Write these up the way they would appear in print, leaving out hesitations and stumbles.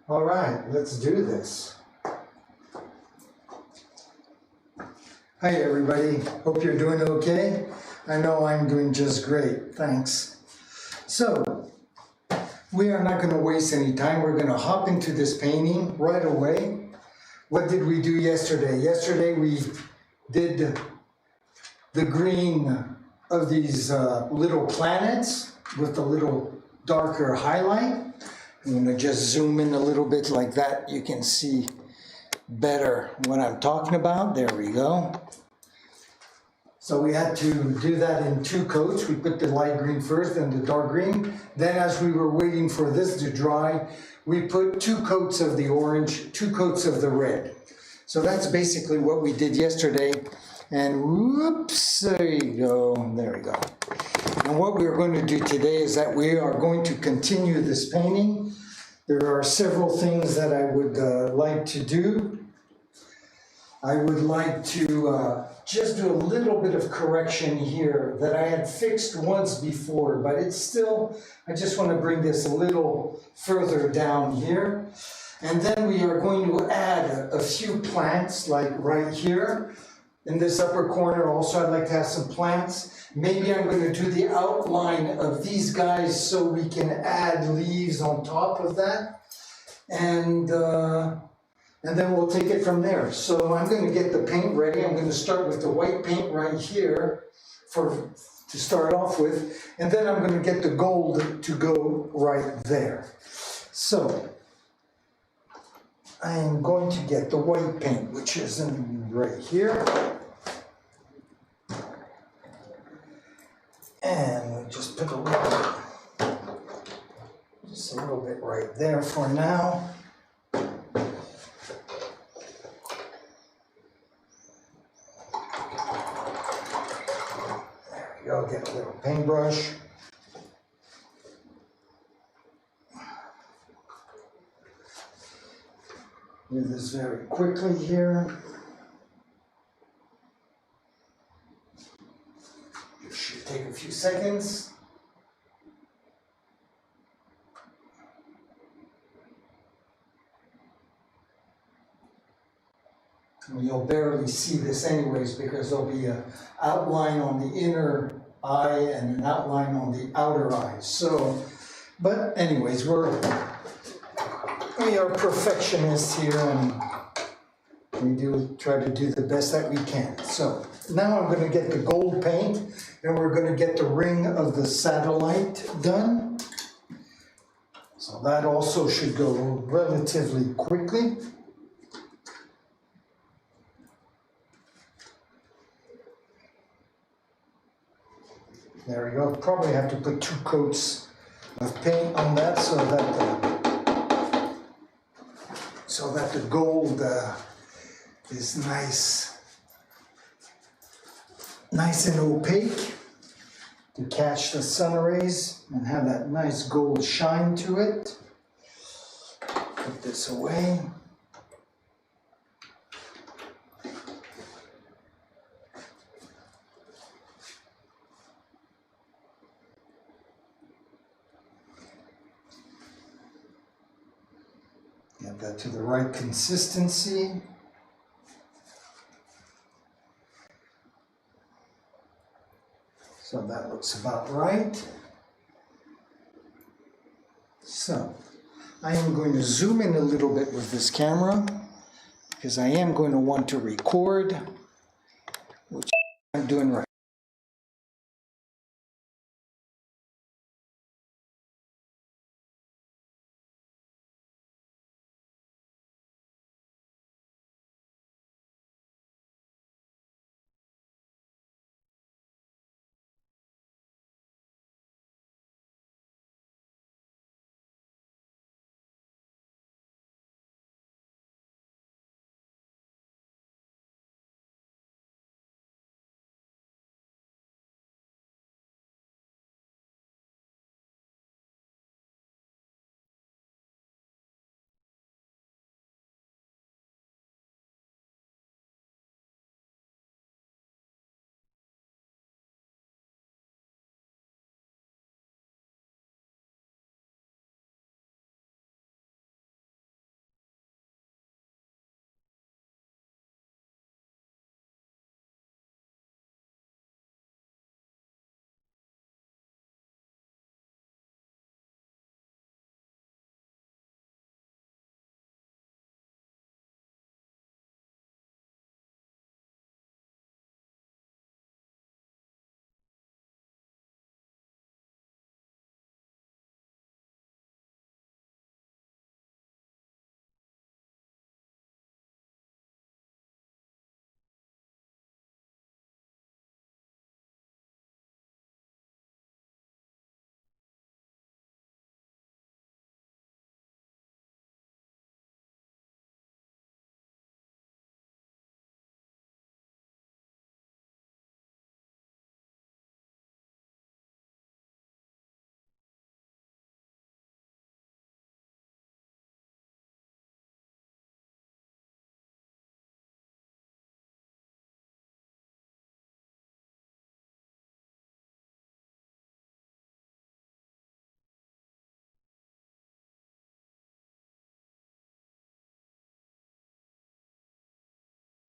All right, let's do this. Hi everybody, hope you're doing okay. I know I'm doing just great, thanks. So, we are not going to waste any time. We're going to hop into this painting right away. What did we do yesterday? Yesterday we did the green of these little planets with a little darker highlight. I'm going to just zoom in a little bit like that. You can see better what I'm talking about. There we go. So we had to do that in 2 coats. We put the light green first and the dark green. Then as we were waiting for this to dry, we put 2 coats of the orange, 2 coats of the red. So that's basically what we did yesterday. And whoops, there you go, there we go. And what we're going to do today is that we are going to continue this painting. There are several things that I would like to do. I would like to just do a little bit of correction here that I had fixed once before, but it's still, I just want to bring this a little further down here. And then we are going to add a few plants, like right here. In this upper corner also I'd like to have some plants. Maybe I'm going to do the outline of these guys so we can add leaves on top of that. And then we'll take it from there. So I'm going to get the paint ready. I'm going to start with the white paint right here to start off with. And then I'm going to get the gold to go right there. So I am going to get the white paint, which is right here. And we just put a little bit right there for now. I'll get a little paintbrush. Do this very quickly here. It should take a few seconds. You'll barely see this anyways because there'll be an outline on the inner eye and an outline on the outer eye. So, but anyways, we are perfectionists here and we try to do the best that we can. So now I'm going to get the gold paint and we're going to get the ring of the satellite done. So that also should go relatively quickly. There we go. Probably have to put 2 coats of paint on that so that the gold is nice and opaque to catch the sun rays and have that nice gold shine to it. Put this away. Get that to the right consistency. So that looks about right. So I am going to zoom in a little bit with this camera because I am going to want to record, which I'm doing right.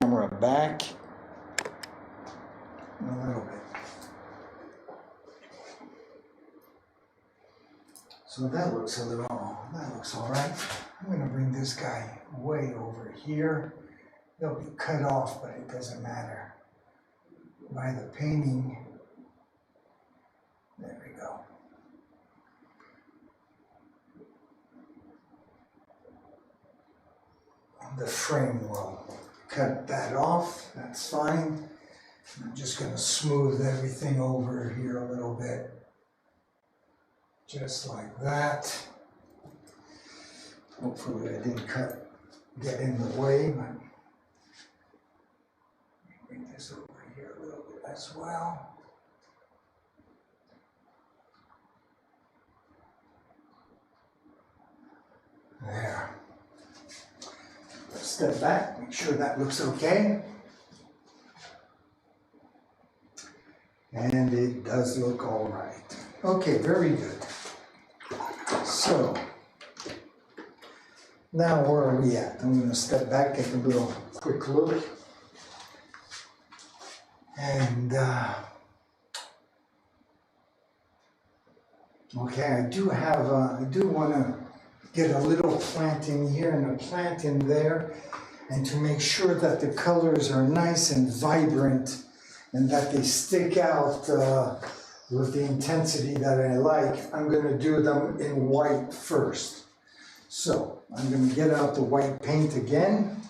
camera back a little bit. So that looks all right. I'm gonna bring this guy way over here. They'll be cut off, but it doesn't matter. By the painting, there we go. The frame will cut that off, that's fine. I'm just gonna smooth everything over here a little bit. Just like that. Hopefully I didn't get in the way, but bring this over here a little bit as well. There. Step back, make sure that looks okay. And it does look all right. Okay, very good. So, now where are we at? I'm going to step back, take a little quick look. And, okay, I do want to get a little plant in here and a plant in there, and to make sure that the colors are nice and vibrant and that they stick out with the intensity that I like, I'm going to do them in white first. So I'm going to get out the white paint again,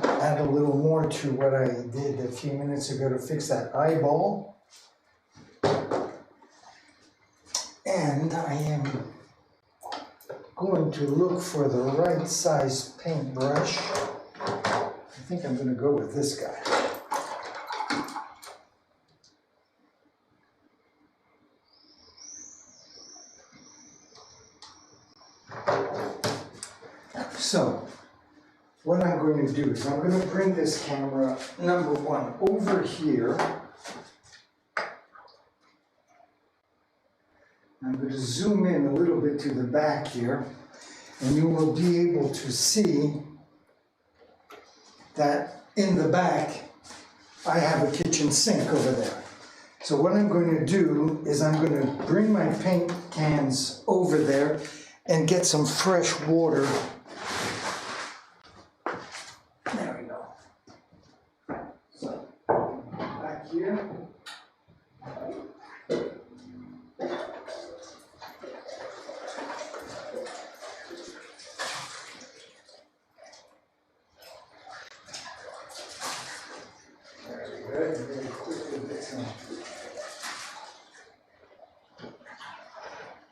add a little more to what I did a few minutes ago to fix that eyeball. And I am going to look for the right size paintbrush. I think I'm going to go with this guy. So, what I'm going to do is I'm going to bring this camera, number one, over here. I'm going to zoom in a little bit to the back here, and you will be able to see that in the back I have a kitchen sink over there. So what I'm going to do is I'm going to bring my paint cans over there and get some fresh water. There we go. So, back here. Very quickly get some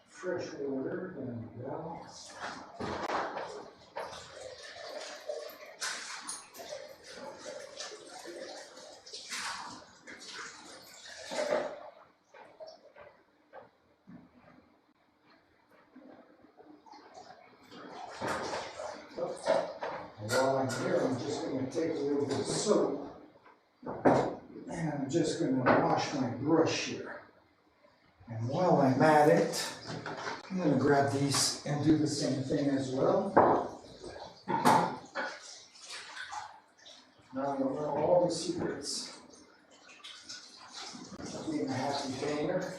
fresh water. There we go. While I'm here, I'm just going to take a little bit of soap. And I'm just going to wash my brush here. And while I'm at it, I'm going to grab these and do the same thing as well. Now you'll know all the secrets of being a happy painter.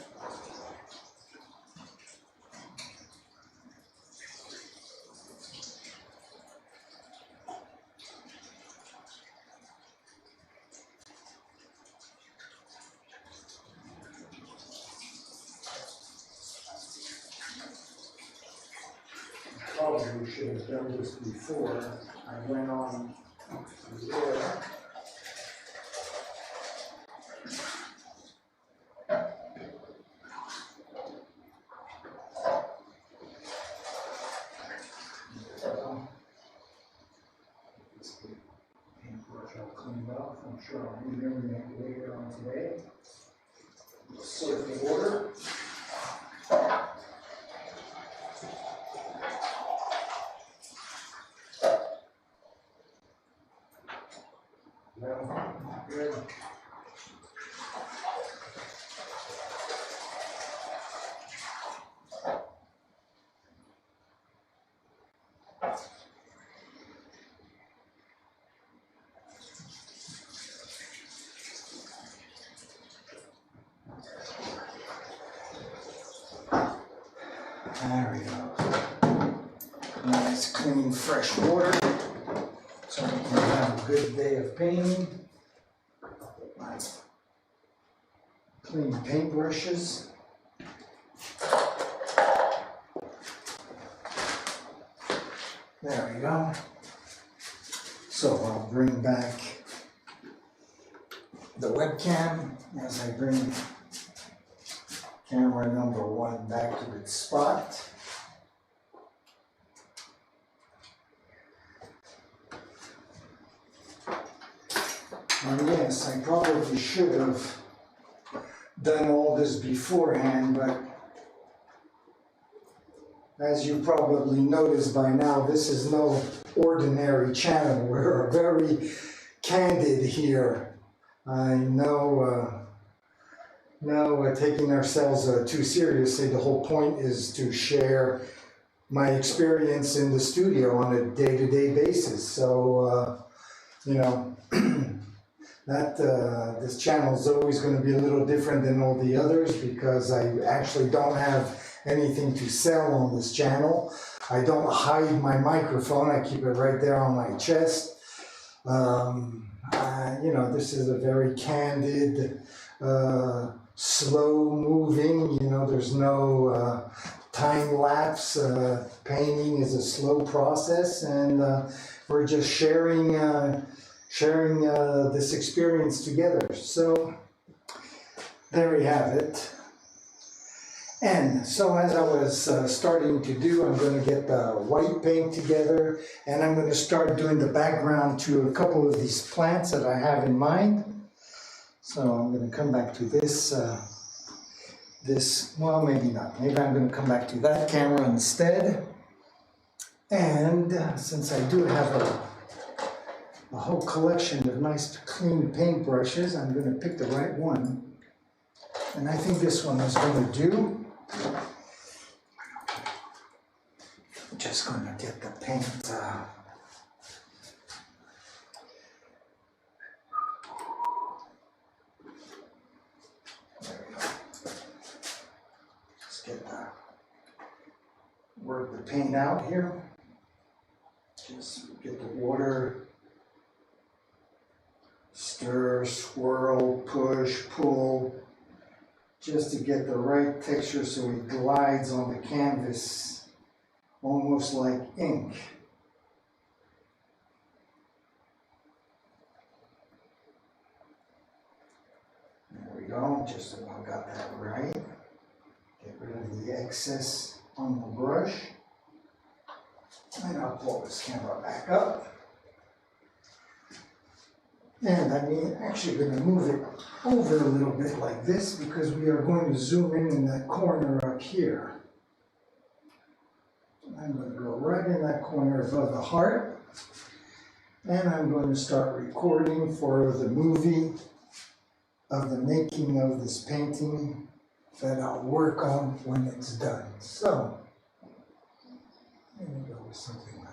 Probably should have done this before I went on there. This paintbrush I'll clean up. I'm sure I'll be doing that later on today. Soak the water. Good. There we go. Nice, clean, fresh water, so we can have a good day of painting. Nice, clean paintbrushes. There we go. So I'll bring back the webcam as I bring camera number 1 back to its spot. And yes, I probably should have done all this beforehand, but as you probably noticed by now, this is no ordinary channel. We're very candid here. I know taking ourselves too seriously. The whole point is to share my experience in the studio on a day-to-day basis. So, you know, this channel is always going to be a little different than all the others because I actually don't have anything to sell on this channel. I don't hide my microphone. I keep it right there on my chest. You know, this is a very candid, slow moving, you know, there's no time lapse. Painting is a slow process, and we're just sharing this experience together. So there we have it. And so as I was starting to do, I'm going to get the white paint together, and I'm going to start doing the background to a couple of these plants that I have in mind. So I'm going to come back to this, well, maybe not. Maybe I'm going to come back to that camera instead. And since I do have a whole collection of nice clean paint brushes, I'm going to pick the right one. And I think this one is going to do. I'm just going to get the paint there we go. Just work the paint out here. Just get the water, stir, swirl, push, pull, just to get the right texture so it glides on the canvas, almost like ink. There we go, just about got that right. Get rid of the excess on the brush. And I'll pull this camera back up. And I'm actually going to move it over a little bit like this because we are going to zoom in that corner up here. I'm going to go right in that corner above the heart. And I'm going to start recording for the movie of the making of this painting that I'll work on when it's done. So, let me go with something like that.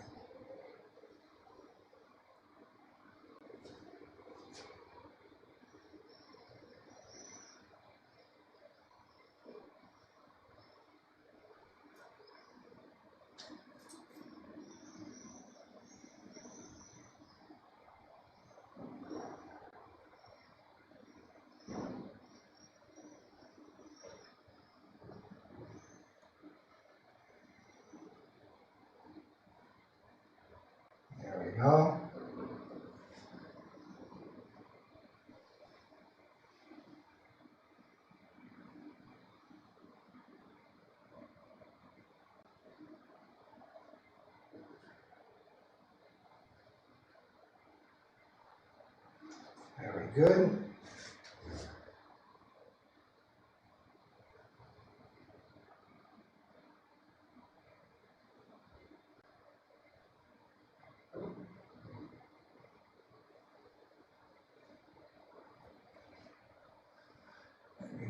There we go. Very good.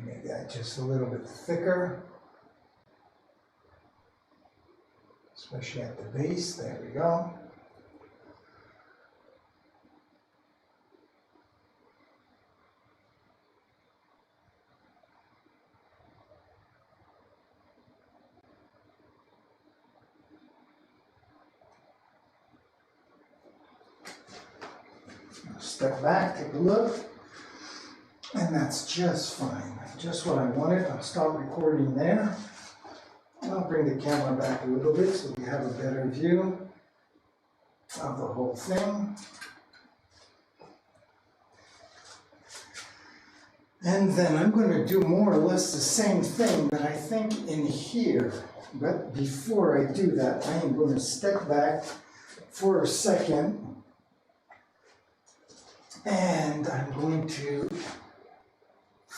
Make that just a little bit thicker, especially at the base. There we go. step back, take a look, and that's just fine. Just what I wanted. I'll stop recording there. I'll bring the camera back a little bit so we have a better view of the whole thing. And then I'm going to do more or less the same thing, but I think in here. But before I do that, I am going to step back for a second, and I'm going to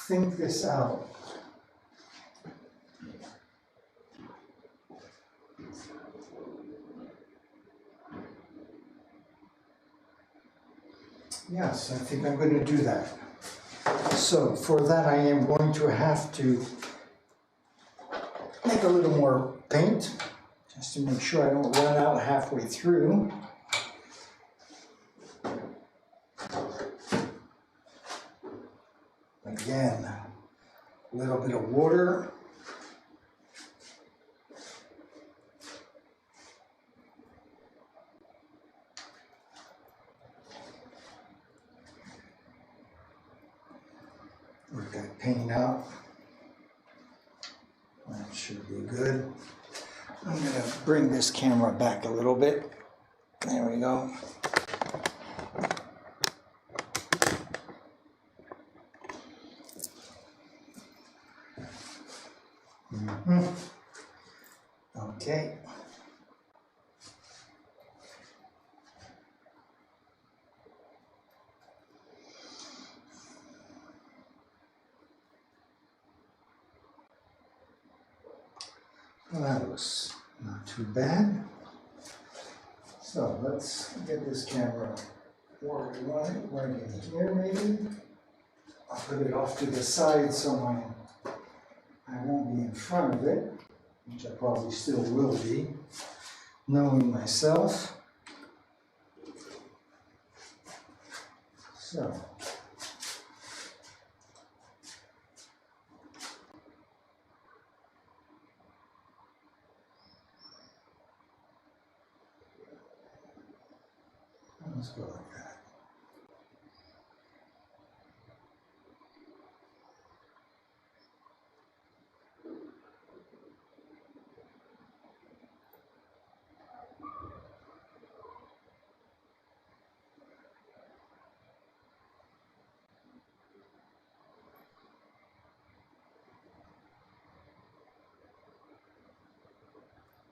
think this out. Yes, I think I'm going to do that. So for that, I am going to have to make a little more paint, just to make sure I don't run out halfway through. Again, a little bit of water. Work that paint out. That should be good. I'm going to bring this camera back a little bit. There we go. Okay. Well, that looks not too bad. So let's get this camera where we want it, right in here maybe. I'll put it off to the side so I won't be in front of it, which I probably still will be, knowing myself. So. Let's go like that.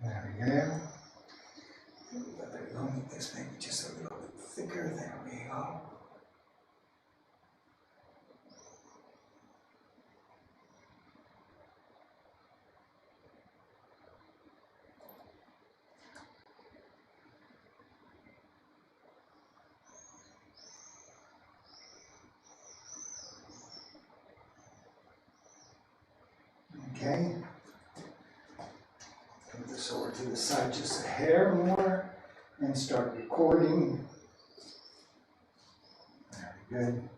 There we go. Let me make this maybe just a little bit thicker. There we go. Okay. Put this over to the side just a hair more. And start recording. Very good.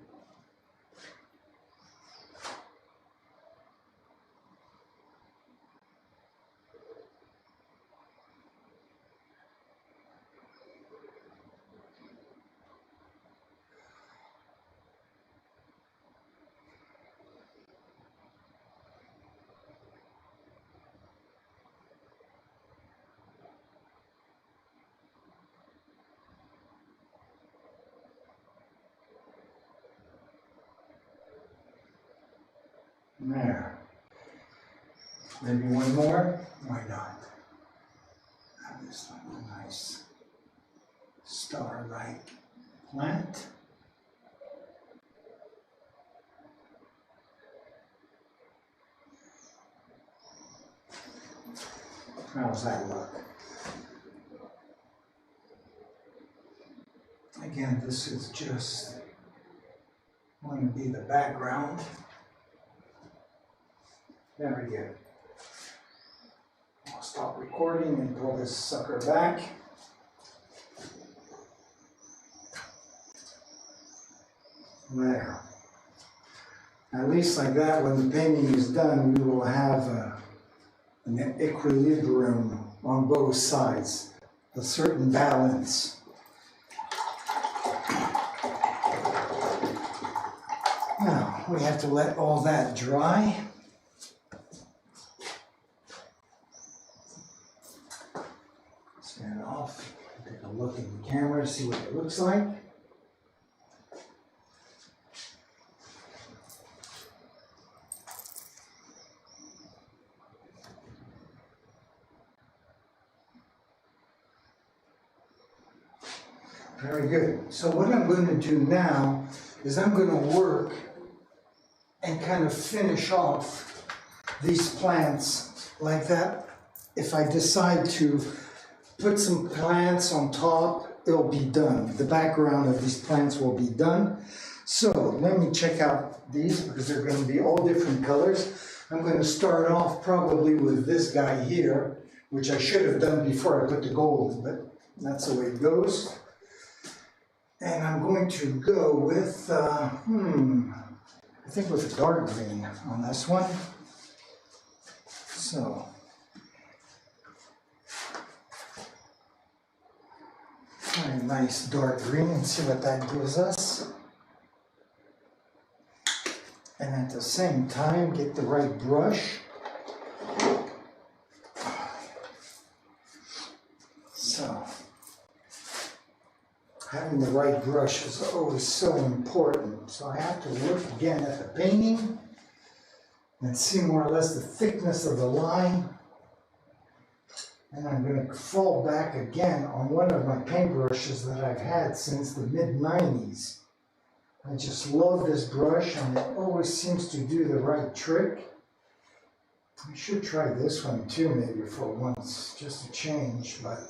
There. Maybe one more? Why not? Have this little nice star-like plant. How's that look? Again, this is just going to be the background. Very good. I'll stop recording and pull this sucker back. There. At least like that, when the painting is done, we will have an equilibrium on both sides, a certain balance. Now, we have to let all that dry. Stand off, take a look in the camera, see what it looks like. Very good. So what I'm going to do now is I'm going to work and kind of finish off these plants like that. If I decide to put some plants on top, it'll be done. The background of these plants will be done. So let me check out these because they're going to be all different colors. I'm going to start off probably with this guy here, which I should have done before I put the gold, but that's the way it goes. And I'm going to go with, I think with a dark green on this one. So, try a nice dark green and see what that gives us. And at the same time, get the right brush. So, having the right brush is always so important. So I have to look again at the painting and see more or less the thickness of the line. And I'm going to fall back again on one of my paintbrushes that I've had since the mid-90s. I just love this brush and it always seems to do the right trick. I should try this one too maybe for once, just to change, but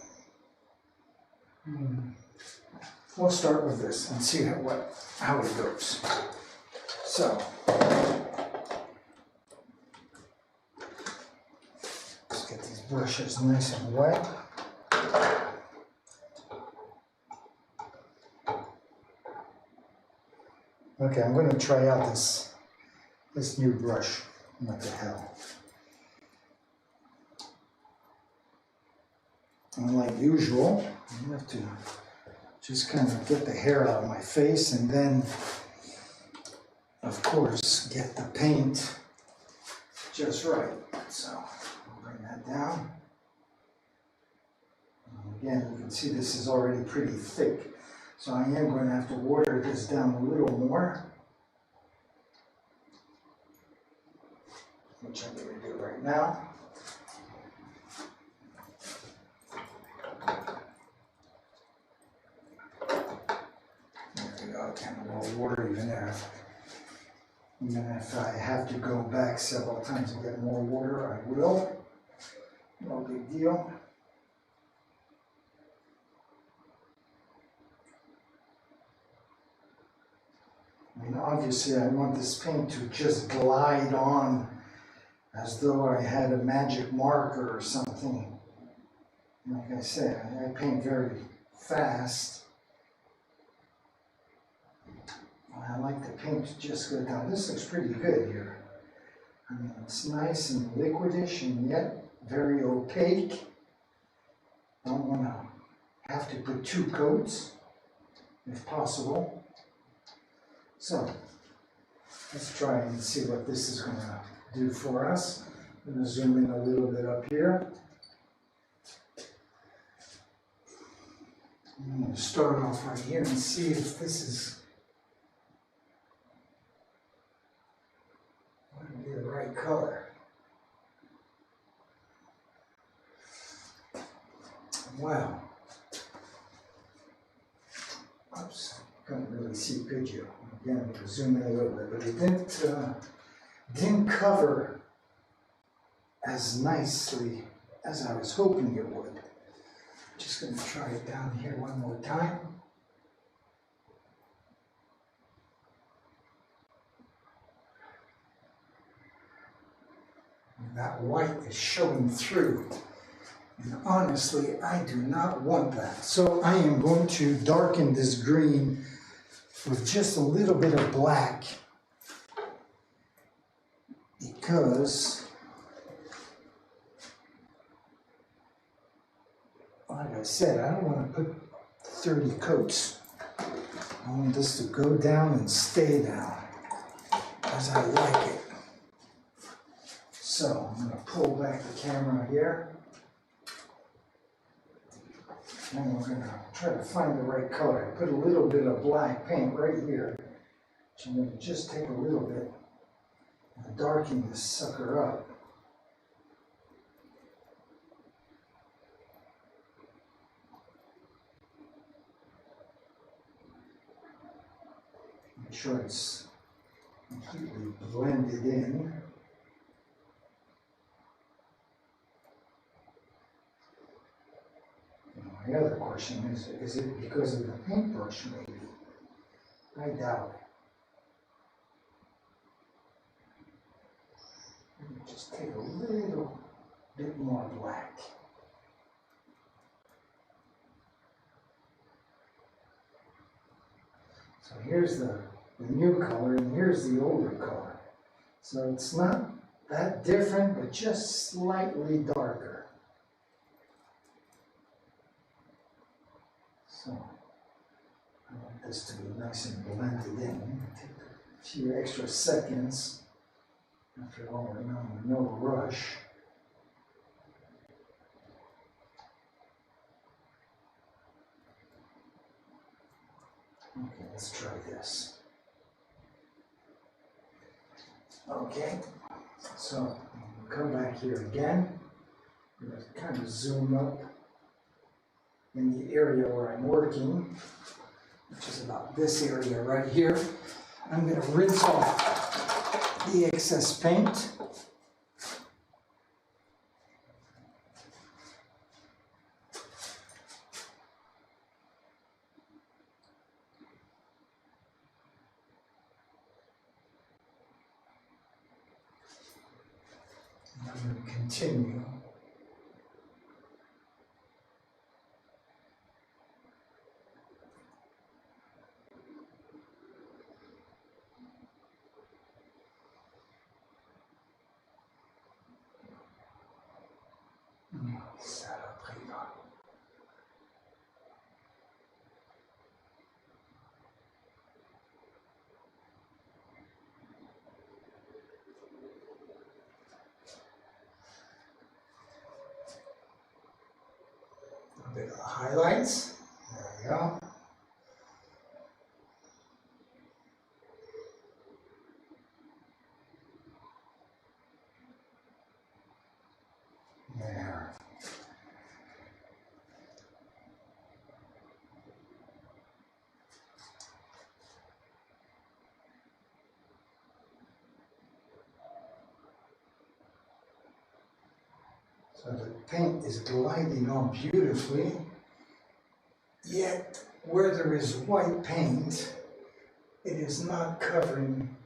we'll start with this and see how it goes. So, let's get these brushes nice and wet. Okay, I'm going to try out this new brush. What the hell? Unlike usual, I have to just kind of get the hair out of my face and then, of course, get the paint just right. So, I'll bring that down. And again, you can see this is already pretty thick. So I am going to have to water this down a little more, which I'm going to do right now. There we go, kind of more water even there. And then if I have to go back several times and get more water, I will. No big deal. And obviously I want this paint to just glide on as though I had a magic marker or something. Like I said, I paint very fast. I like the paint to just go down. This looks pretty good here. I mean, it's nice and liquidish and yet very opaque. I don't want to have to put two coats, if possible. So, let's try and see what this is going to do for us. I'm going to zoom in a little bit up here. I'm going to start off right here and see if this is going to be the right color. Wow. Oops, couldn't really see, could you? Again, we can zoom in a little bit, but it didn't cover as nicely as I was hoping it would. Just going to try it down here one more time. And that white is showing through. And honestly, I do not want that. So I am going to darken this green with just a little bit of black because, like I said, I don't want to put 30 coats. I want this to go down and stay down. as I like it. So I'm going to pull back the camera here. And we're going to try to find the right color. I put a little bit of black paint right here. So I'm going to just take a little bit and darken this sucker up. Make sure it's completely blended in. My other question is it because of the paintbrush maybe? I doubt it. Just take a little bit more black. So here's the new color and here's the older color. So it's not that different, but just slightly darker. So I want this to be nice and blended in. Take a few extra seconds. After all, we're not in no rush. Okay, let's try this. Okay, so we'll come back here again. I'm going to kind of zoom up in the area where I'm working, which is about this area right here. I'm going to rinse off the excess paint. And I'm going to continue. A bit of highlights. There we go. There. So the paint is gliding on beautifully, yet where there is white paint, it is not covering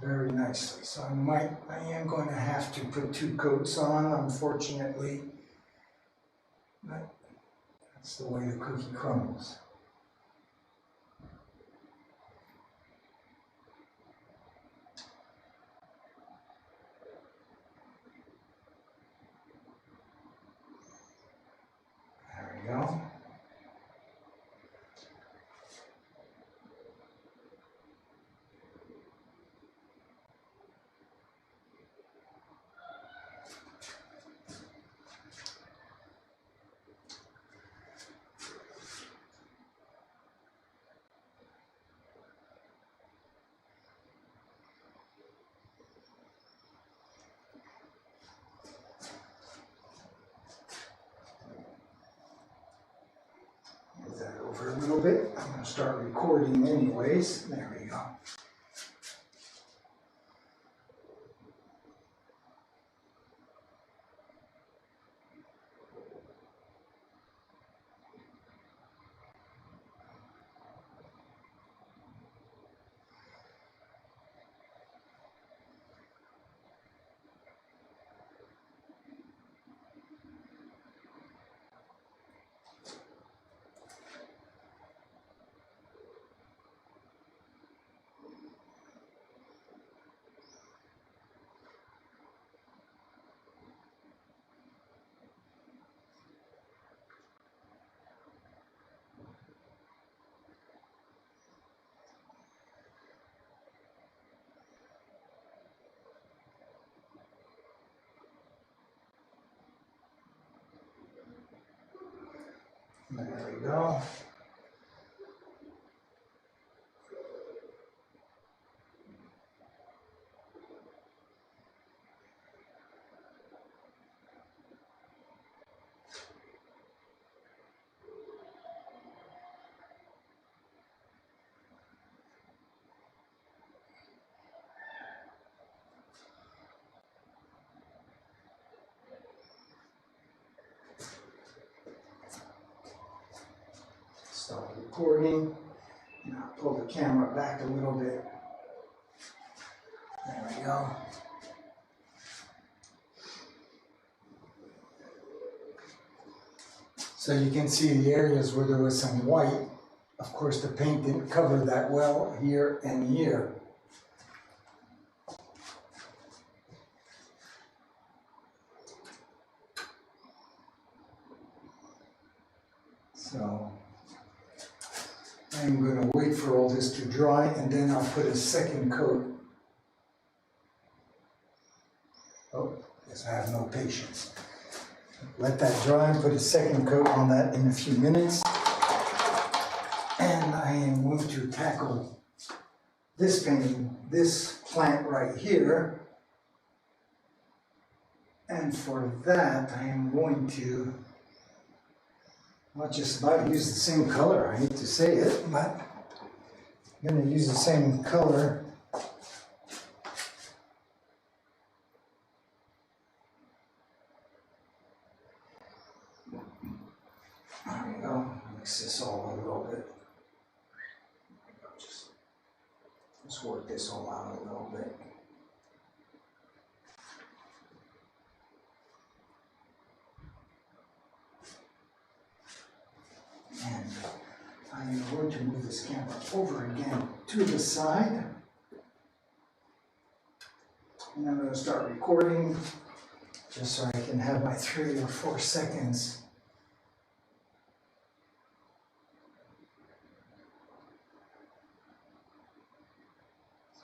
very nicely. So I am going to have to put 2 coats on, unfortunately. But that's the way the cookie crumbles. There we go. Over a little bit. I'm going to start recording anyways. There we go. we go. Stop recording, and I'll pull the camera back a little bit. There we go. So you can see the areas where there was some white. Of course, the paint didn't cover that well here and here. So I'm going to wait for all this to dry, and then I'll put a second coat. Oh, guess I have no patience. Let that dry and put a second coat on that in a few minutes. And I am going to tackle this painting, this plant right here. And for that, I am going to, well, just about use the same color. I hate to say it, but I'm going to use the same color. There we go. Mix this all a little bit. Just work this all out a little bit. And I am going to move this camera over again to the side. And I'm going to start recording just so I can have my 3 or 4 seconds.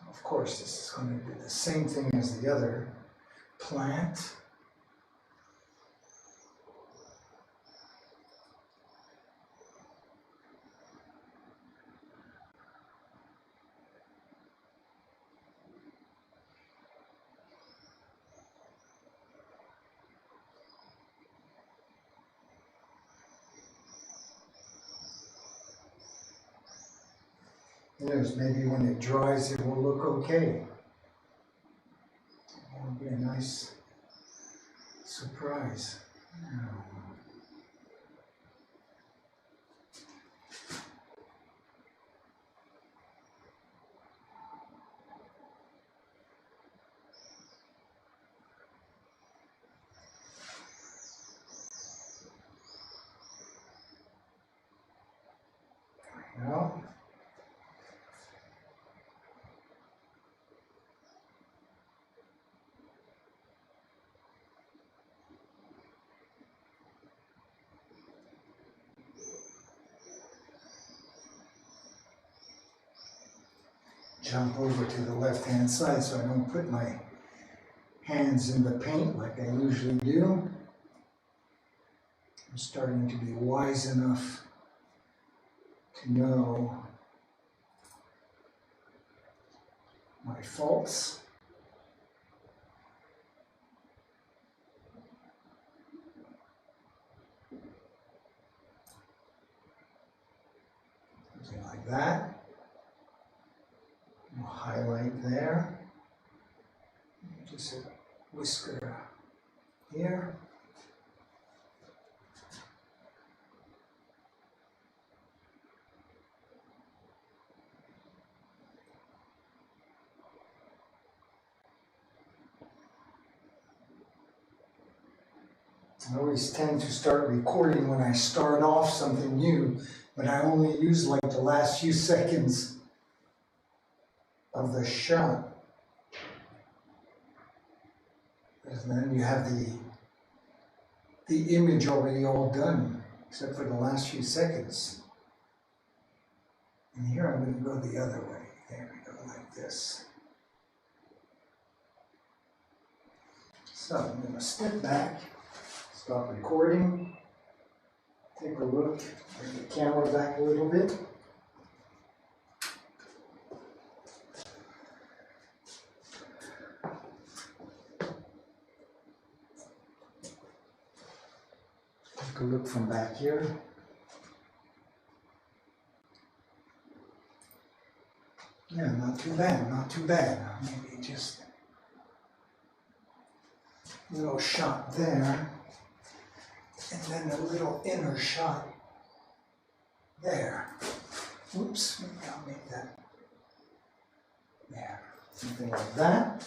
Of course, this is going to do the same thing as the other plant. Yes, maybe when it dries, it will look okay. That'll be a nice surprise. There we go. Jump over to the left-hand side so I don't put my hands in the paint like I usually do. I'm starting to be wise enough to know my faults. Something like that. We'll highlight there. Just a whisker here. I always tend to start recording when I start off something new, but I only use like the last few seconds of the shot. And then you have the image already all done, except for the last few seconds. And here I'm going to go the other way. There we go, like this. So I'm going to step back, stop recording. Take a look, bring the camera back a little bit. Take a look from back here. Yeah, not too bad, not too bad. Maybe just a little shot there, and then a little inner shot there. Oops, maybe I'll make that there. Something like that.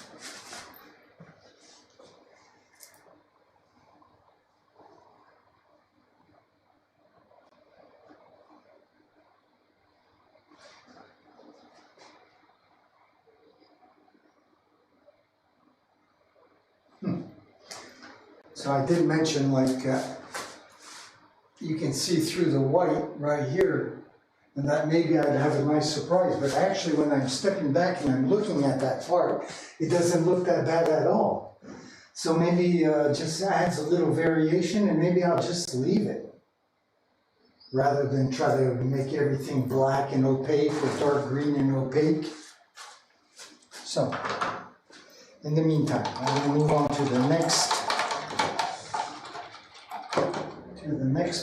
So I did mention, like, you can see through the white right here, and that maybe I'd have a nice surprise, but actually when I'm stepping back and I'm looking at that part, it doesn't look that bad at all. So maybe just adds a little variation, and maybe I'll just leave it, rather than try to make everything black and opaque or dark green and opaque. So, in the meantime, I'm going to move on to the next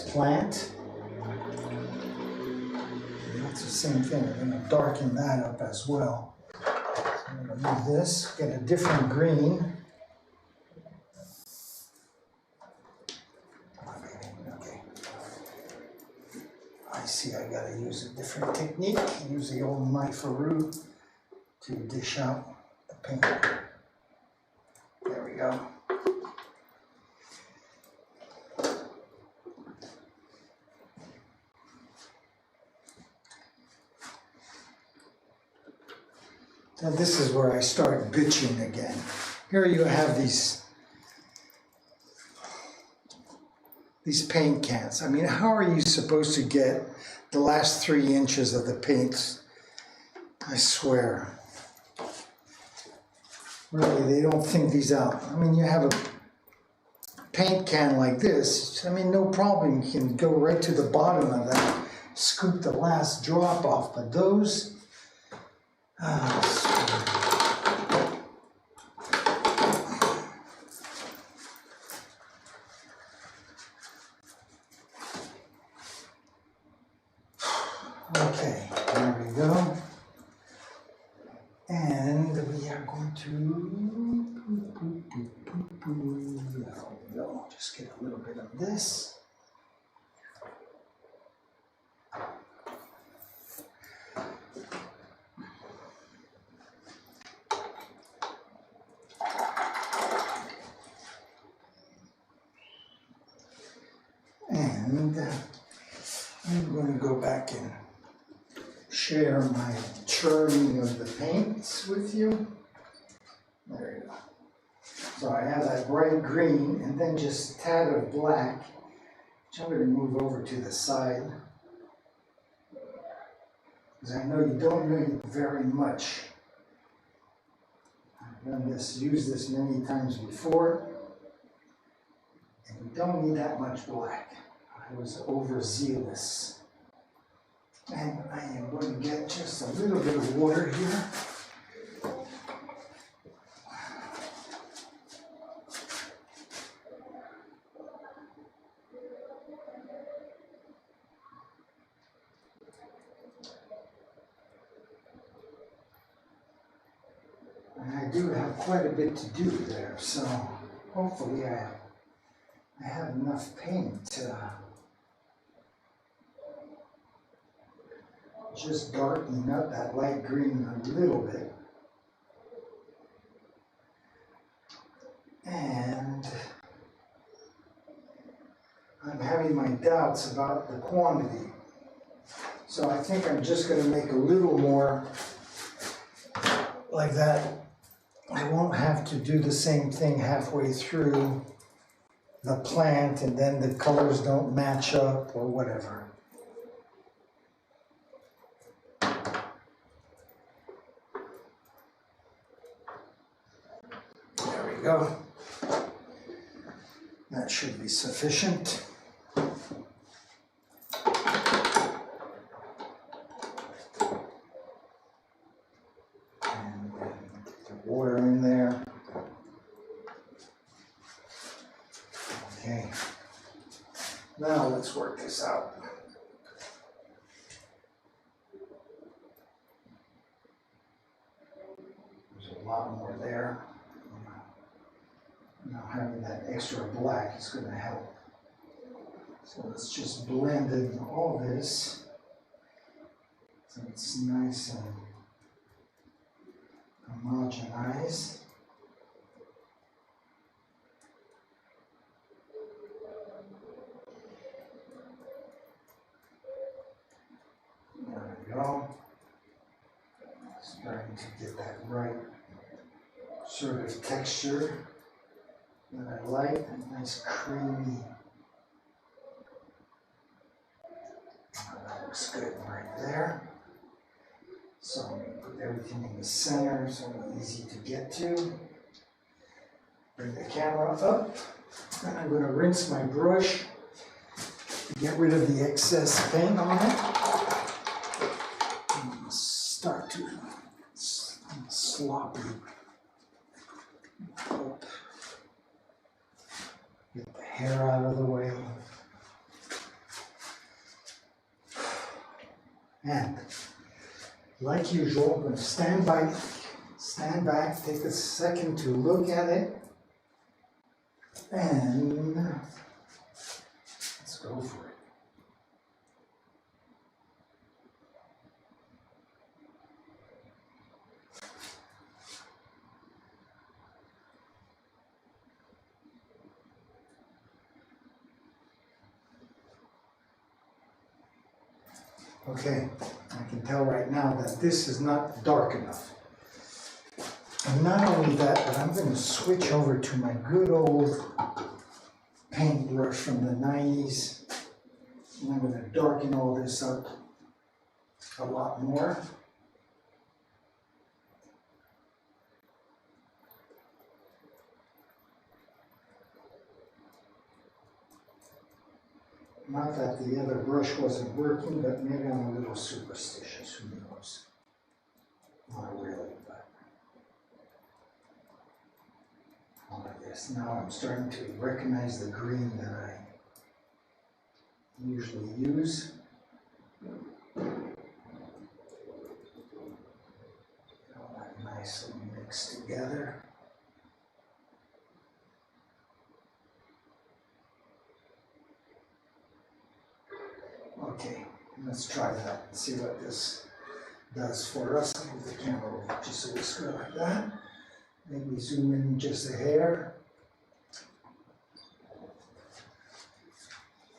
plant. It's the same thing. I'm going to darken that up as well. So I'm going to move this, get a different green. Okay. I see I got to use a different technique. Use the old knife-a-roo to dish out the paint. There we go. Now this is where I start bitching again. Here you have these paint cans. I mean, how are you supposed to get the last 3 inches of the paints? I swear. Really, they don't think these out. I mean, you have a paint can like this. I mean, no problem. You can go right to the bottom of that, scoop the last drop off. But those, okay, there we go. And we are going to, there we go, just get a little bit of this. And I'm going to go back and share my churning of the paints with you. There you go. So I have that bright green and then just a tad of black, which I'm going to move over to the side. Because I know you don't need very much. I've done this, used this many times before. And you don't need that much black. I was overzealous. And I am going to get just a little bit of water here. And I do have quite a bit to do there, so hopefully I have enough paint to just darken up that light green a little bit. And I'm having my doubts about the quantity. So I think I'm just going to make a little more like that. I won't have to do the same thing halfway through the plant and then the colors don't match up or whatever. There we go. That should be sufficient. Now let's work this out. There's a lot more there. Now having that extra black is going to help. So let's just blend in all this so it's nice and homogenized. There we go. Starting to get that right sort of texture that I like, a nice creamy. That looks good right there. So I'm going to put everything in the center so it's easy to get to. Bring the camera up, and I'm going to rinse my brush to get rid of the excess paint on it. And start to sloppy. Get the hair out of the way. And like usual, I'm going to stand back, take a second to look at it, and let's go for it. Okay, I can tell right now that this is not dark enough. And not only that, but I'm going to switch over to my good old paintbrush from the 90s. And I'm going to darken all this up a lot more. Not that the other brush wasn't working, but maybe I'm a little superstitious, who knows? Not really, but I guess now I'm starting to recognize the green that I usually use. All that nicely mixed together. Okay, let's try that and see what this does for us. I'll move the camera over just so it's good like that. Maybe zoom in just a hair.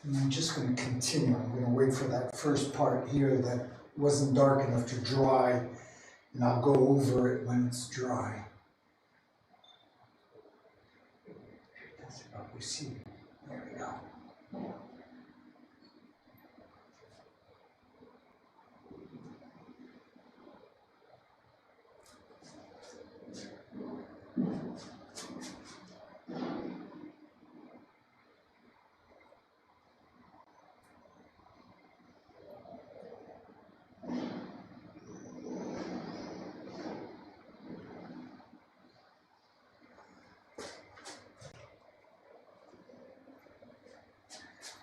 And I'm just going to continue. I'm going to wait for that first part here that wasn't dark enough to dry, and I'll go over it when it's dry. That's about we see. There we go.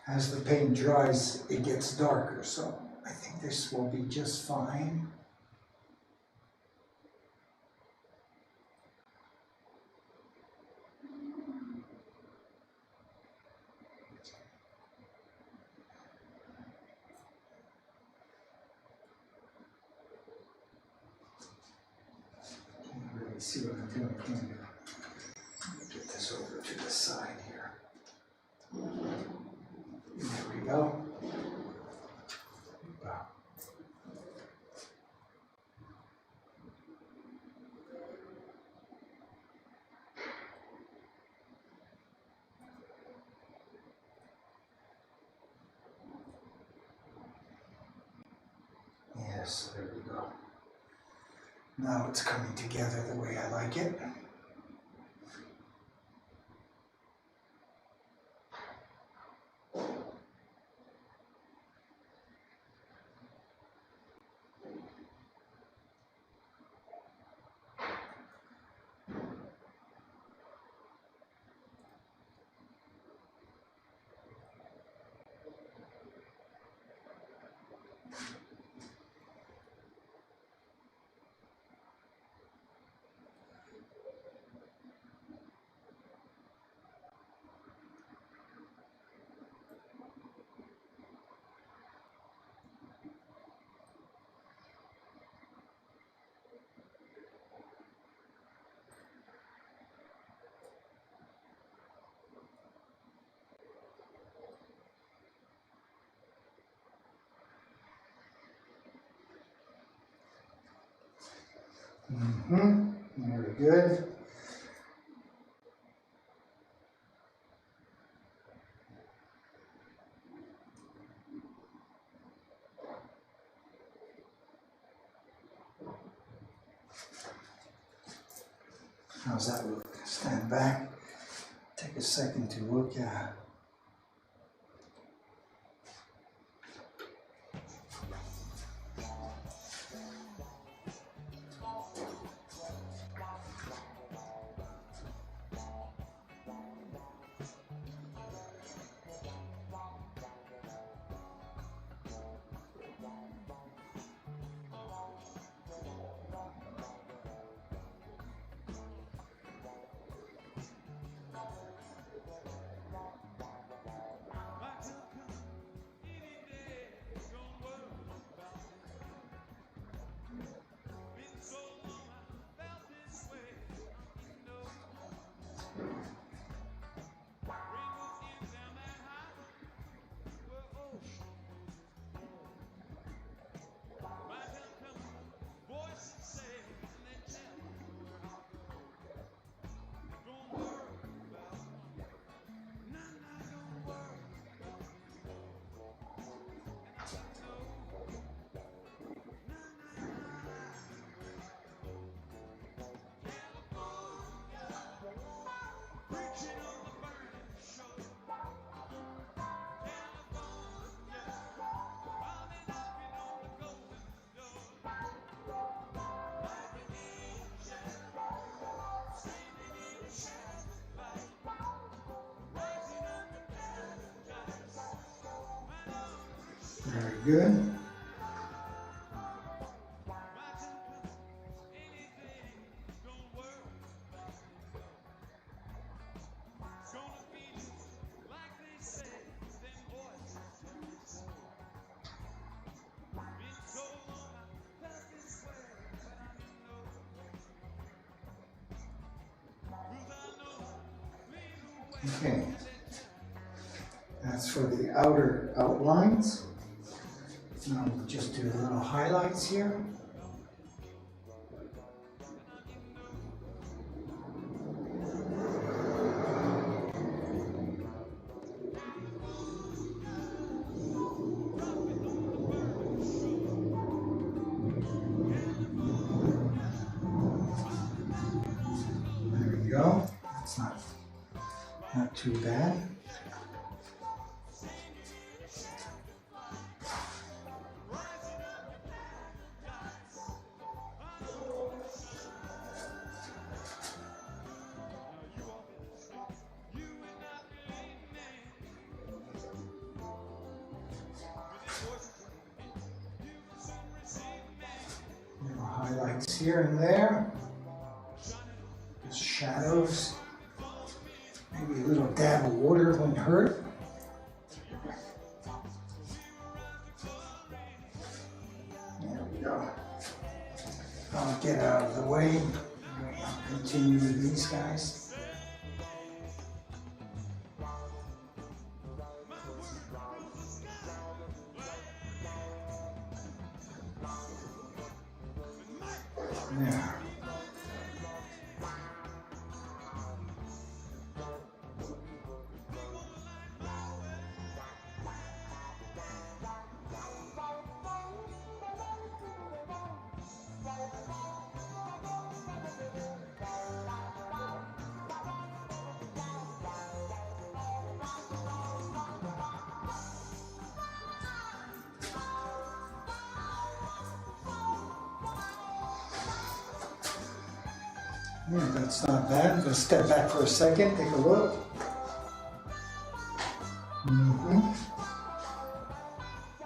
As the paint dries, it gets darker, so I think this will be just fine. Can't really see what I'm doing, can you? Get this over to the side here. There we go. Yes, there we go. Now it's coming together the way I like it. Very good. How's that look? Stand back. Take a second to look at. Very good. Okay, that's for the outer outlines. Now we'll just do little highlights here. There we go. That's not too bad. Little highlights here and there. Just shadows. Maybe a little dab of water wouldn't hurt. There we go. I'll get out of the way. I'll continue with these guys. There. Yeah, that's not bad. Just step back for a second, take a look.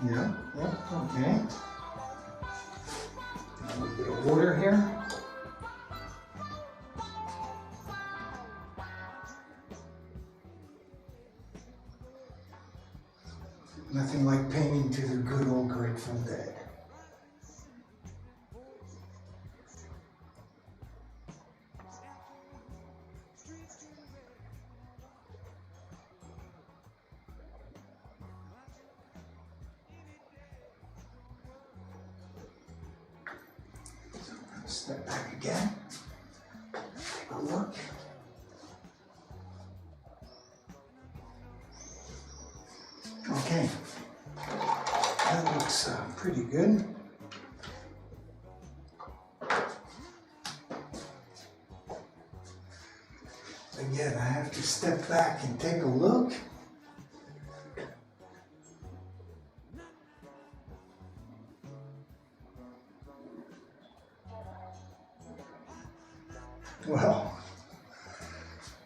Yeah, okay. A little bit of water here. Nothing like painting to the good old Grateful Dead. Step back again. Take a look. Okay, that looks pretty good. Again, I have to step back and take a look.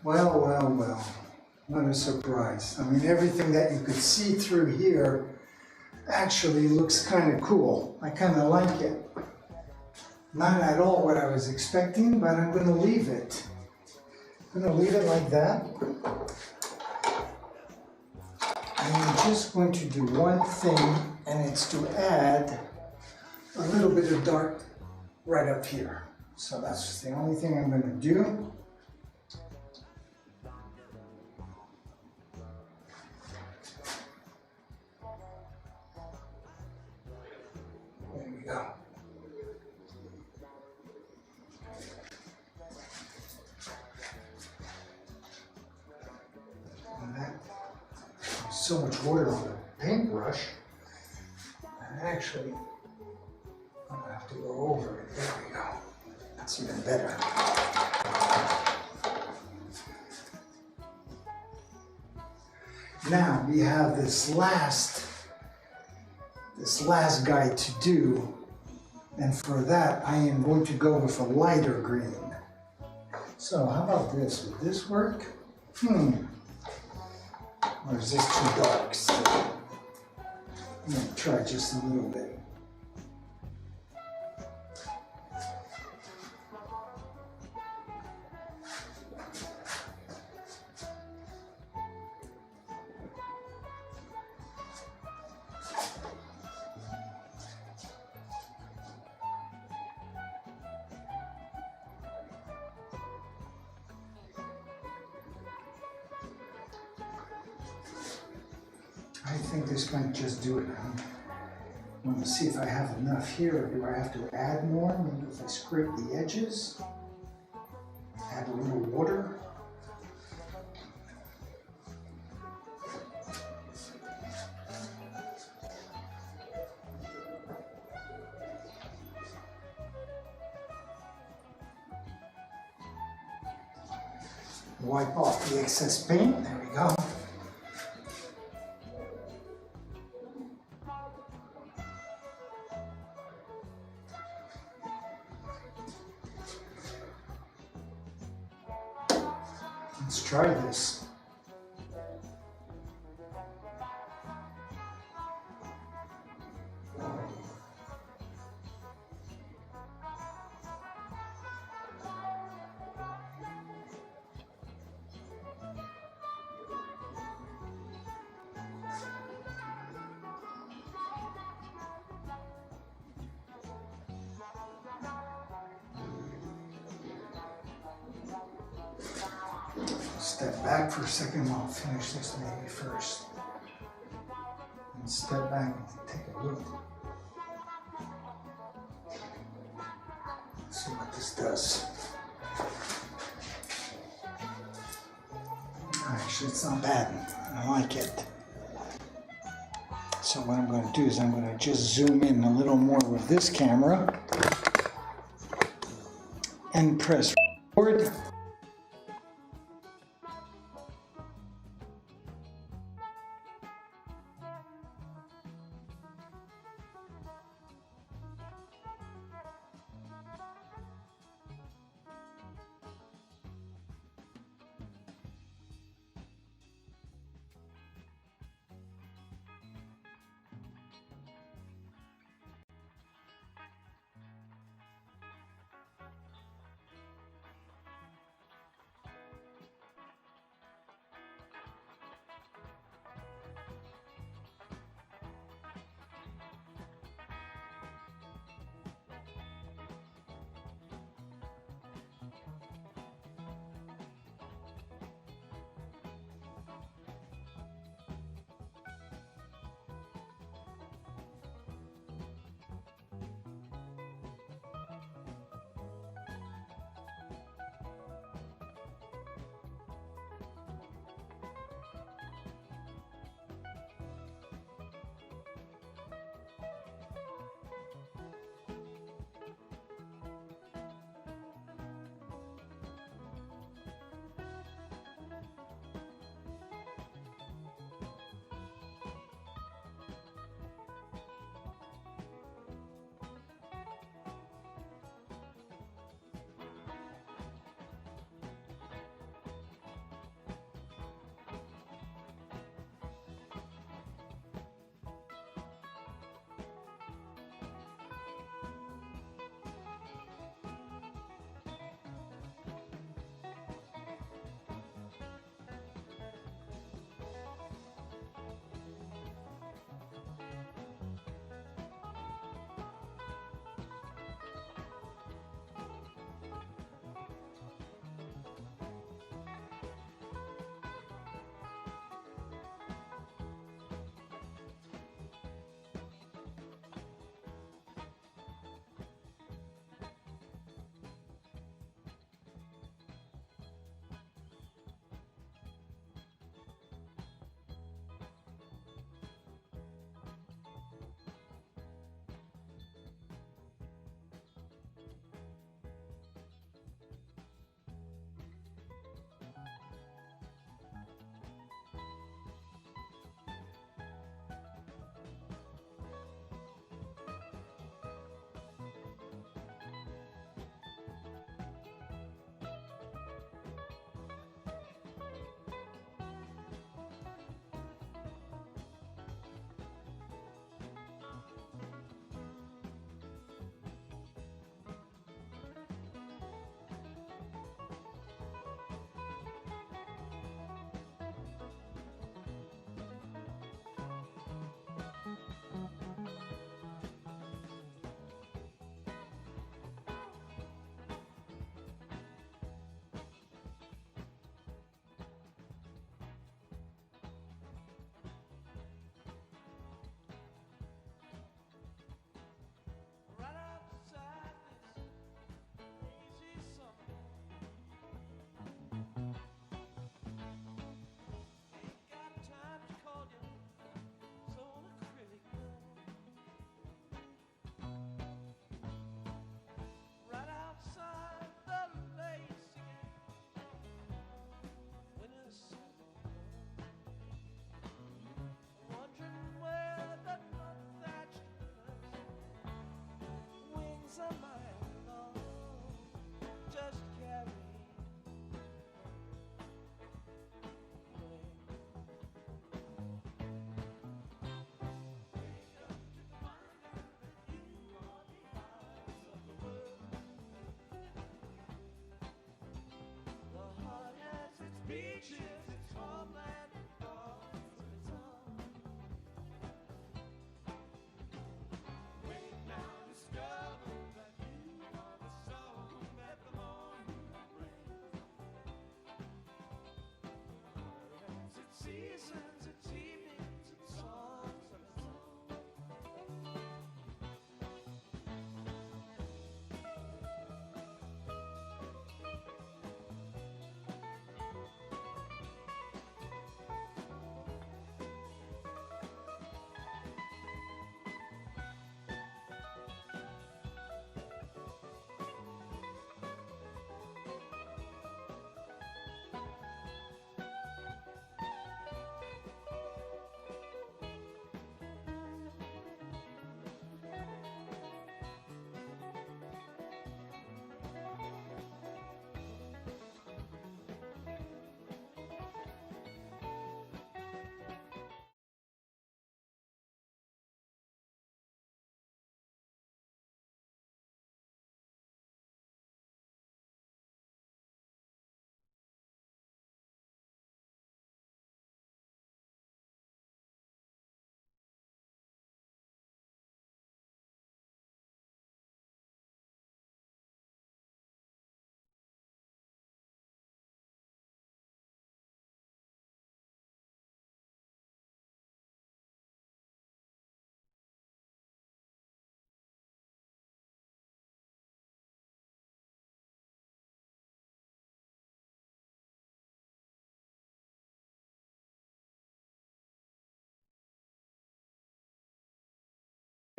Well, what a surprise. I mean, everything that you could see through here actually looks kind of cool. I kind of like it. Not at all what I was expecting, but I'm going to leave it. I'm going to leave it like that. I'm just going to do one thing, and it's to add a little bit of dark right up here. So that's the only thing I'm going to do. There we go. And that, so much water on the paintbrush, and actually I'm going to have to go over it. There we go. That's even better. Now we have this last guy to do, and for that I am going to go with a lighter green. So how about this? Would this work? Or is this too dark still? I'm going to try just a little bit. I think this might just do it. I want to see if I have enough here, or do I have to add more? Maybe if I scrape the edges, add a little water. Wipe off the excess paint. There we go. Let's try this. Step back for a second, I'll finish this maybe first. And step back and take a look. Let's see what this does. Actually, it's not bad. I like it. So what I'm going to do is I'm going to just zoom in a little more with this camera and press forward.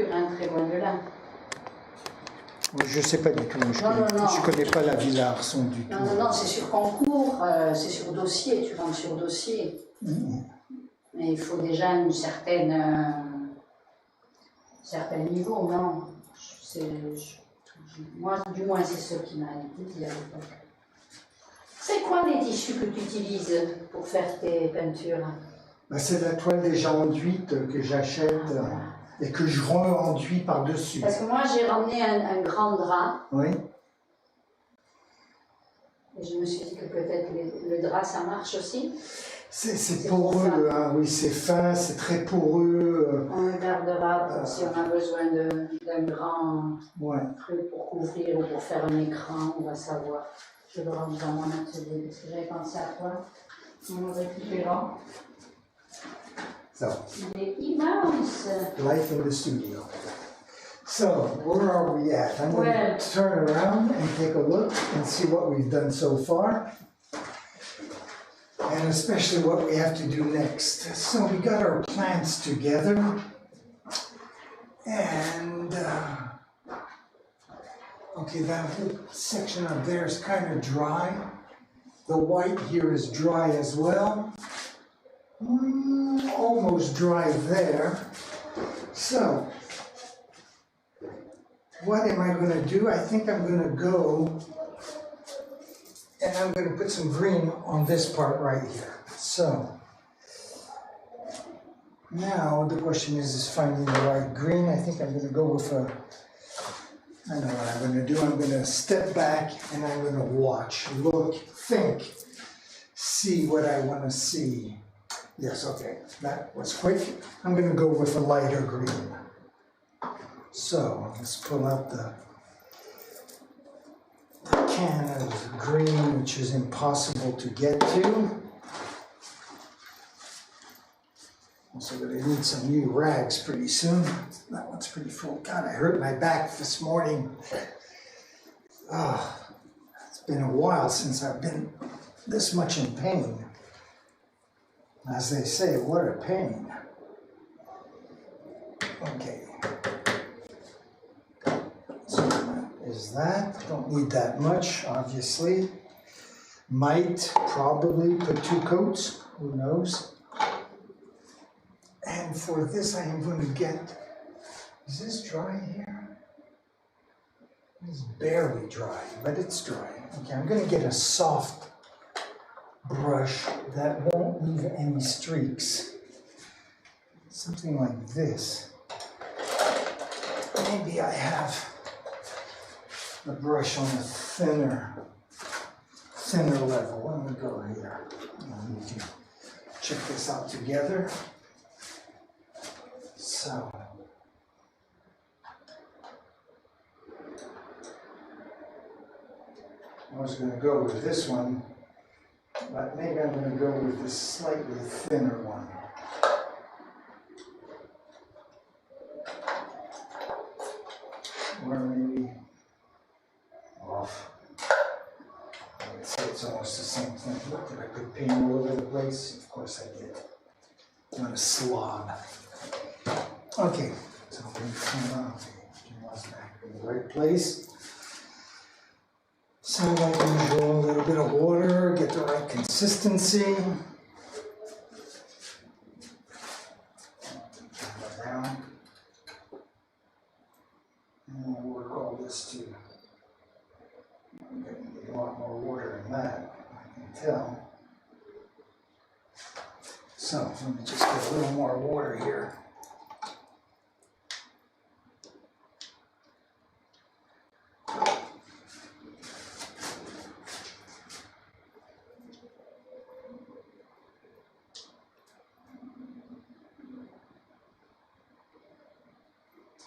très loin de là. Je ne sais pas du tout, je connais pas la Villa Arson du tout. Non, c'est sur concours, c'est sur dossier, tu rentres sur dossier. Mais il faut déjà un certain niveau, non? Moi, du moins, c'est ce qui m'a dit à l'époque. C'est quoi les tissus que tu utilises pour faire tes peintures? C'est la toile déjà enduite que j'achète et que je re-enduis par-dessus. Parce que moi, j'ai ramené un grand drap. Oui. Et je me suis dit que peut-être le drap, ça marche aussi. C'est poreux, hein, oui, c'est fin, c'est très poreux. On le gardera si on a besoin d'un grand truc pour couvrir ou pour faire un écran, on va savoir. Je le range dans mon atelier parce que j'avais pensé à toi. On le récupérera. So, il est immense. Life in the studio. So, where are we at? I'm going to turn around and take a look and see what we've done so far. And especially what we have to do next. So we got our plants together. And, okay, that whole section up there is kind of dry. The white here is dry as well. Almost dry there. So, what am I going to do? I think I'm going to go and I'm going to put some green on this part right here. So, now the question is finding the right green. I think I'm going to go with I know what I'm going to do. I'm going to step back and I'm going to watch, look, think, see what I want to see. Yes, okay, that was quick. I'm going to go with a lighter green. So, let's pull out the can of green, which is impossible to get to. Also going to need some new rags pretty soon. That one's pretty full. God, I hurt my back this morning. Oh, it's been a while since I've been this much in pain. As they say, what a pain. Okay. So that is that. Don't need that much, obviously. Might probably put 2 coats, who knows. And for this I am going to get, is this dry here? It's barely dry, but it's dry. Okay, I'm going to get a soft brush that won't leave any streaks. Something like this. Maybe I have the brush on a thinner level. Let me go here. I need to check this out together. So, I was going to go with this one, but maybe I'm going to go with this slightly thinner one. Or maybe off. I'd say it's almost the same thing. Look, did I put paint all over the place? Of course I did. I'm a slob. Okay, so I'm going to come out. Back in the right place. So like usual, a little bit of water, get the right consistency. Down. And we'll work all this too. I'm going to need a lot more water than that, I can tell. So let me just get a little more water here.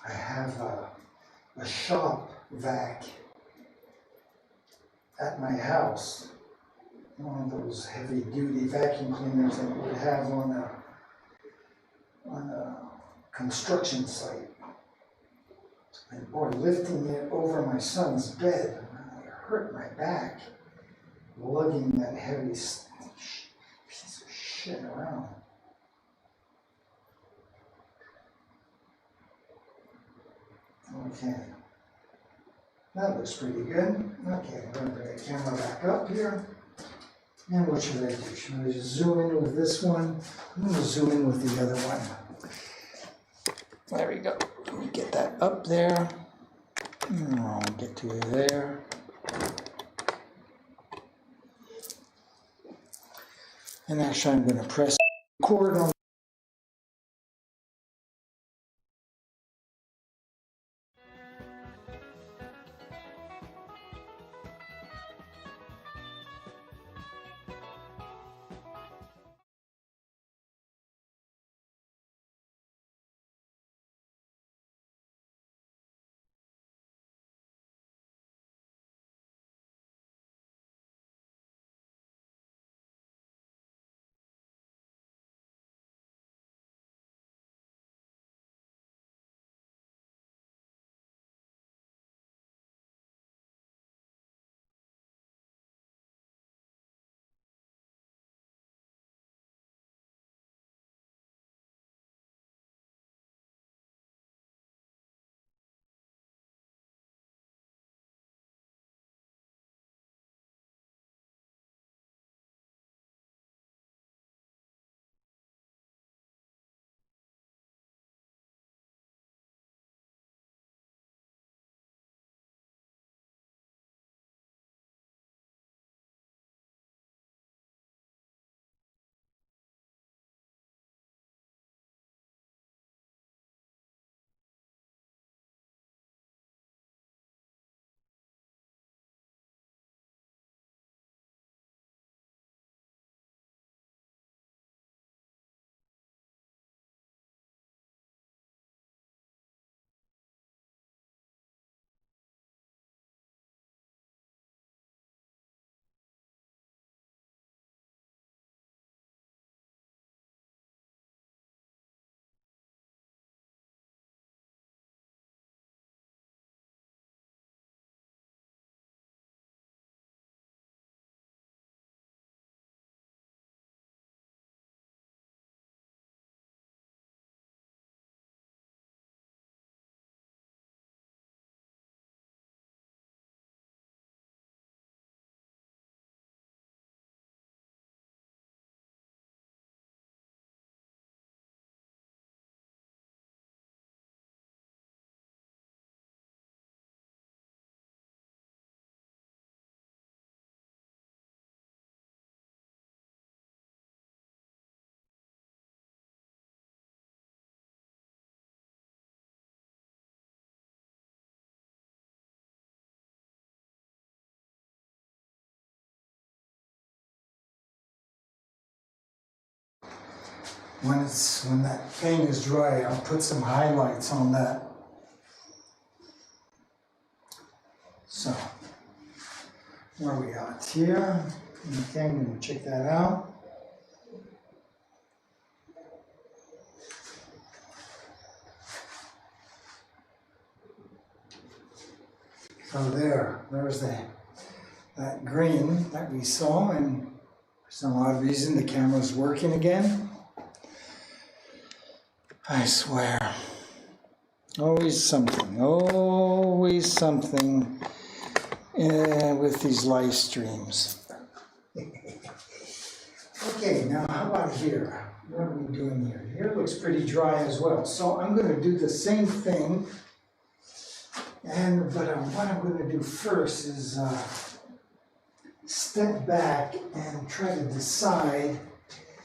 I have a shop vac at my house, one of those heavy-duty vacuum cleaners that you would have on a construction site. And boy, lifting it over my son's bed, it hurt my back, lugging that heavy piece of shit around. Okay. That looks pretty good. Okay, I'm going to bring the camera back up here. And what should I do? Should I just zoom in with this one? I'm going to zoom in with the other one. There we go. Let me get that up there. I'll get to there. And actually I'm going to press record on. When that paint is dry, I'll put some highlights on that. So, where are we at here? Okay, I'm going to check that out. So there's that green that we saw, and for some odd reason the camera's working again. I swear. Always something with these live streams. Okay, now how about here? What are we doing here? Here looks pretty dry as well. So I'm going to do the same thing. But what I'm going to do first is step back and try to decide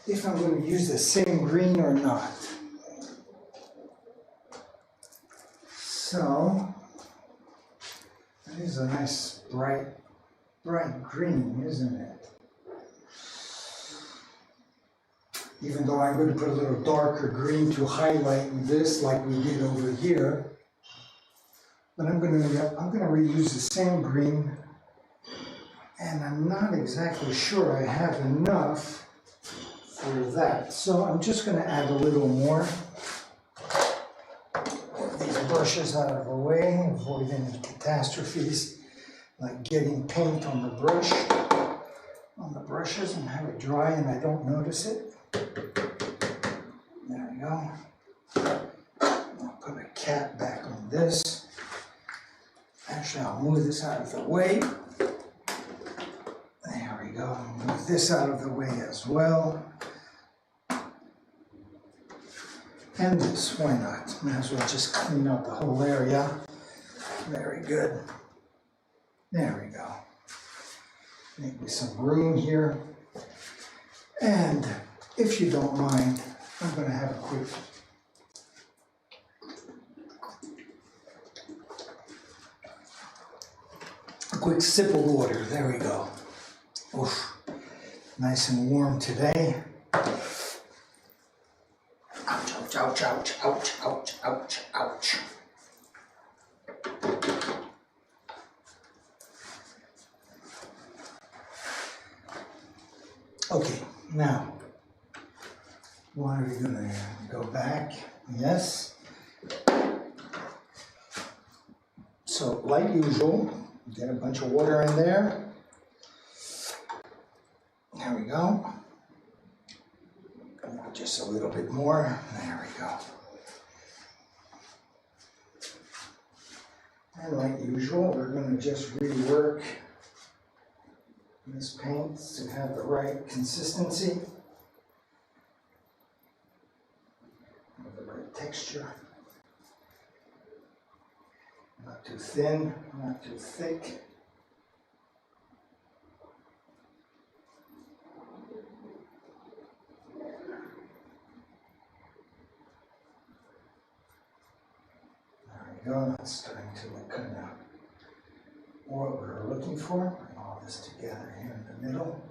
if I'm going to use the same green or not. So, that is a nice bright green, isn't it? Even though I'm going to put a little darker green to highlight this like we did over here. But I'm going to reuse the same green, and I'm not exactly sure I have enough for that. So I'm just going to add a little more. These brushes out of the way, avoid any catastrophes like getting paint on the brushes and have it dry and I don't notice it. There we go. I'll put a cap back on this. I'll move this out of the way. There we go. Move this out of the way as well. And this, why not? Might as well just clean up the whole area. Very good. There we go. Make me some room here. And if you don't mind, I'm going to have a quick sip of water. There we go. Oof. Nice and warm today. Ouch, ouch, ouch, ouch, ouch, ouch, ouch. Okay, now, what are we gonna go back? Yes. So, like usual, get a bunch of water in there. There we go. Just a little bit more. There we go. And like usual, we're going to just rework this paint to have the right consistency, the right texture. Not too thin, not too thick. That's starting to look kind of what we're looking for. Bring all this together here in the middle.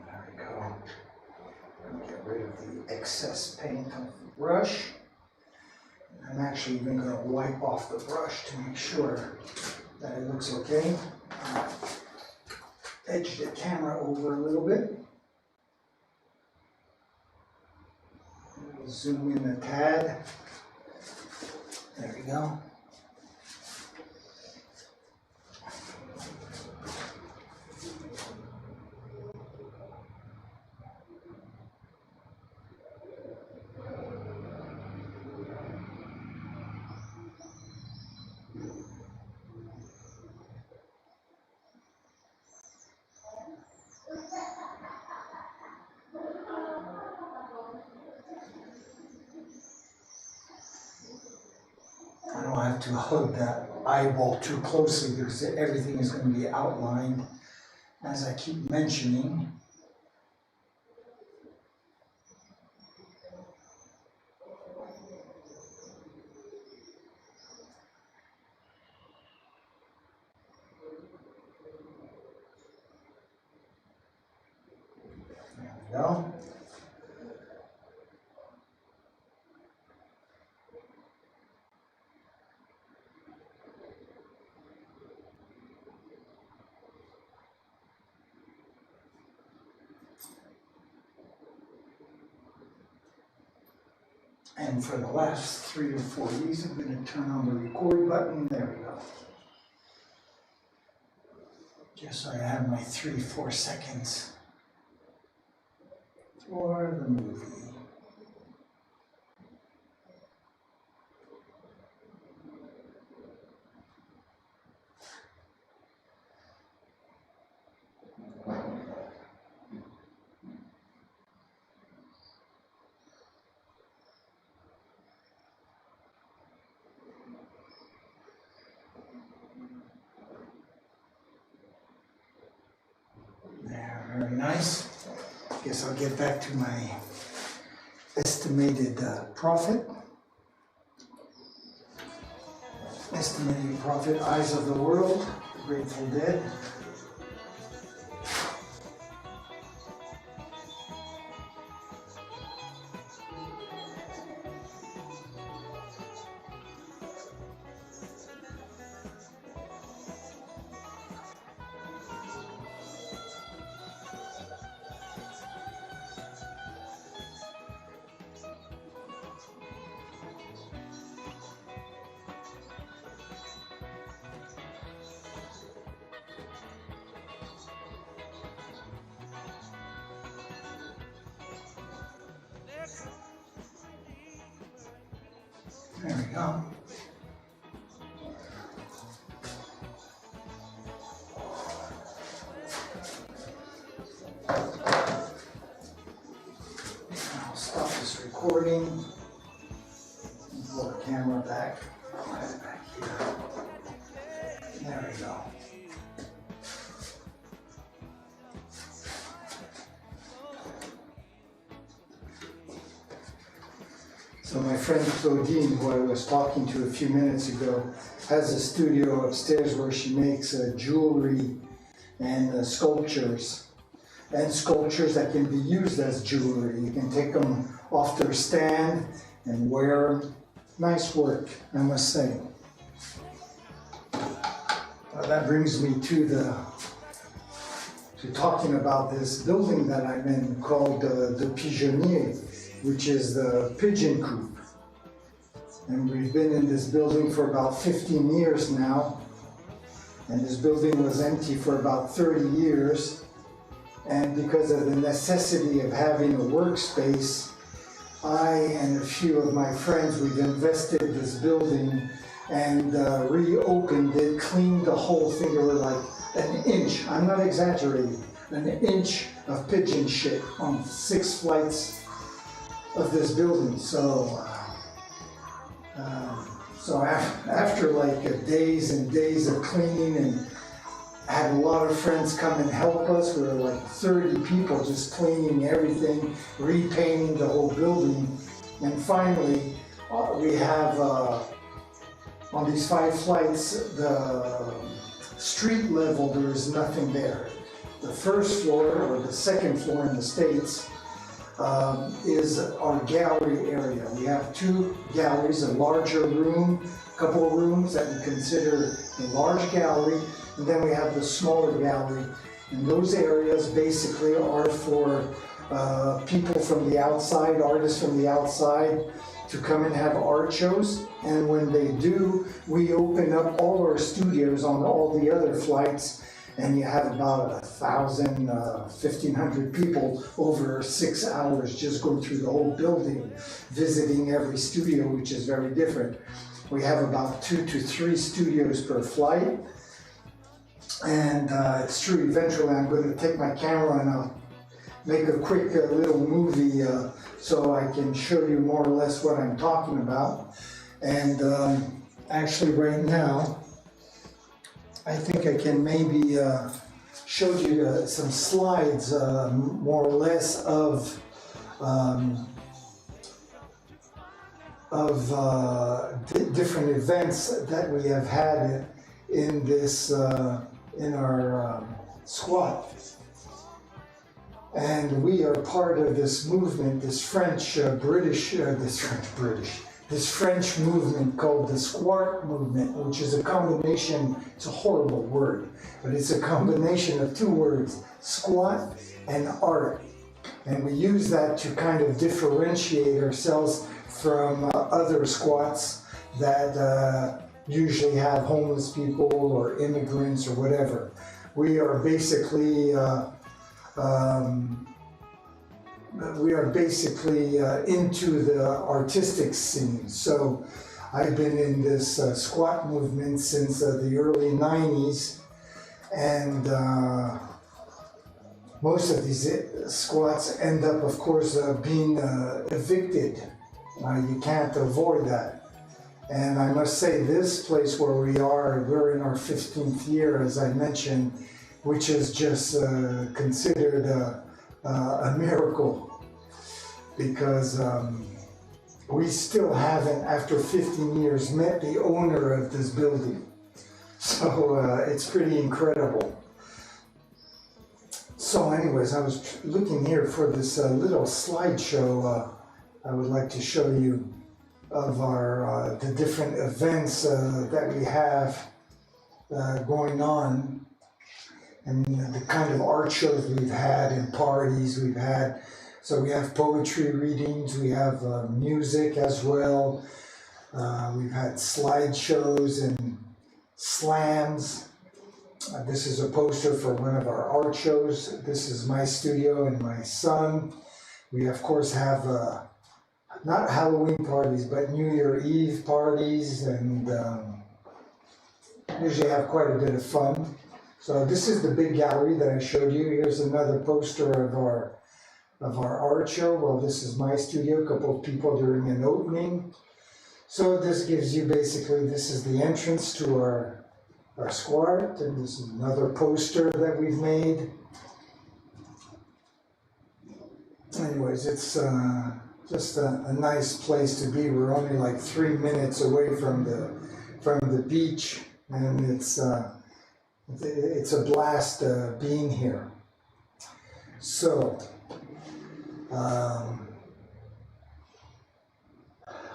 There we go. Get rid of the excess paint on the brush. I'm actually even going to wipe off the brush to make sure that it looks okay. Edge the camera over a little bit. We'll zoom in a tad. There we go. I don't have to hug that eyeball too closely because everything is going to be outlined, as I keep mentioning. There we go. And for the last 3 or 4 of these, I'm going to turn on the record button. There we go. Just so I have my 3-4 seconds for the movie. Very nice. Guess I'll get back to my estimated profit. Estimated profit, Eyes of the World, Grateful Dead. There we go. I'll stop this recording. Pull the camera back. Right back here. There we go. So my friend Claudine, who I was talking to a few minutes ago, has a studio upstairs where she makes jewelry and sculptures that can be used as jewelry. You can take them off their stand and wear them. Nice work, I must say. That brings me to talking about this building that I'm in called the Pigeonnier, which is the pigeon coop. And we've been in this building for about 15 years now. And this building was empty for about 30 years. And because of the necessity of having a workspace, I and a few of my friends, we've invested this building and reopened it, cleaned the whole thing. There were like an inch, I'm not exaggerating, an inch of pigeon shit on 6 flights of this building. So after like days and days of cleaning, and had a lot of friends come and help us. We were like 30 people just cleaning everything, repainting the whole building. And finally, we have on these 5 flights, the street level, there is nothing there. The first floor, or the second floor in the States, is our gallery area. We have 2 galleries, a larger room, a couple of rooms that we consider a large gallery, and then we have the smaller gallery. And those areas basically are for people from the outside, artists from the outside, to come and have art shows. And when they do, we open up all our studios on all the other flights, and you have about 1,000, 1,500 people over 6 hours just going through the whole building, visiting every studio, which is very different. We have about 2 to 3 studios per flight. And it's true, eventually I'm going to take my camera and I'll make a quick little movie so I can show you more or less what I'm talking about. And actually right now, I think I can maybe show you some slides more or less of different events that we have had in this in our squat. And we are part of this movement, this French movement called the Squart movement, which is a combination, it's a horrible word, but it's a combination of 2 words, squat and art. And we use that to kind of differentiate ourselves from other squats that usually have homeless people or immigrants or whatever. We are basically into the artistic scene. So I've been in this squat movement since the early 90s, and most of these squats end up, of course, being evicted. You can't avoid that. And I must say, this place where we are, we're in our 15th year, as I mentioned, which is just considered a miracle, because we still haven't, after 15 years, met the owner of this building. So it's pretty incredible. So anyways, I was looking here for this little slideshow I would like to show you of our the different events that we have going on, and the kind of art shows we've had and parties we've had. So we have poetry readings, we have music as well. We've had slideshows and slams. This is a poster for one of our art shows. This is my studio and my son. We of course have not Halloween parties, but New Year Eve parties, and usually have quite a bit of fun. So this is the big gallery that I showed you. Here's another poster of our art show. Well, this is my studio, a couple of people during an opening. So this gives you basically, this is the entrance to our Squart, and this is another poster that we've made. Anyways, it's just a nice place to be. We're only like 3 minutes away from the beach, and it's a blast being here. So,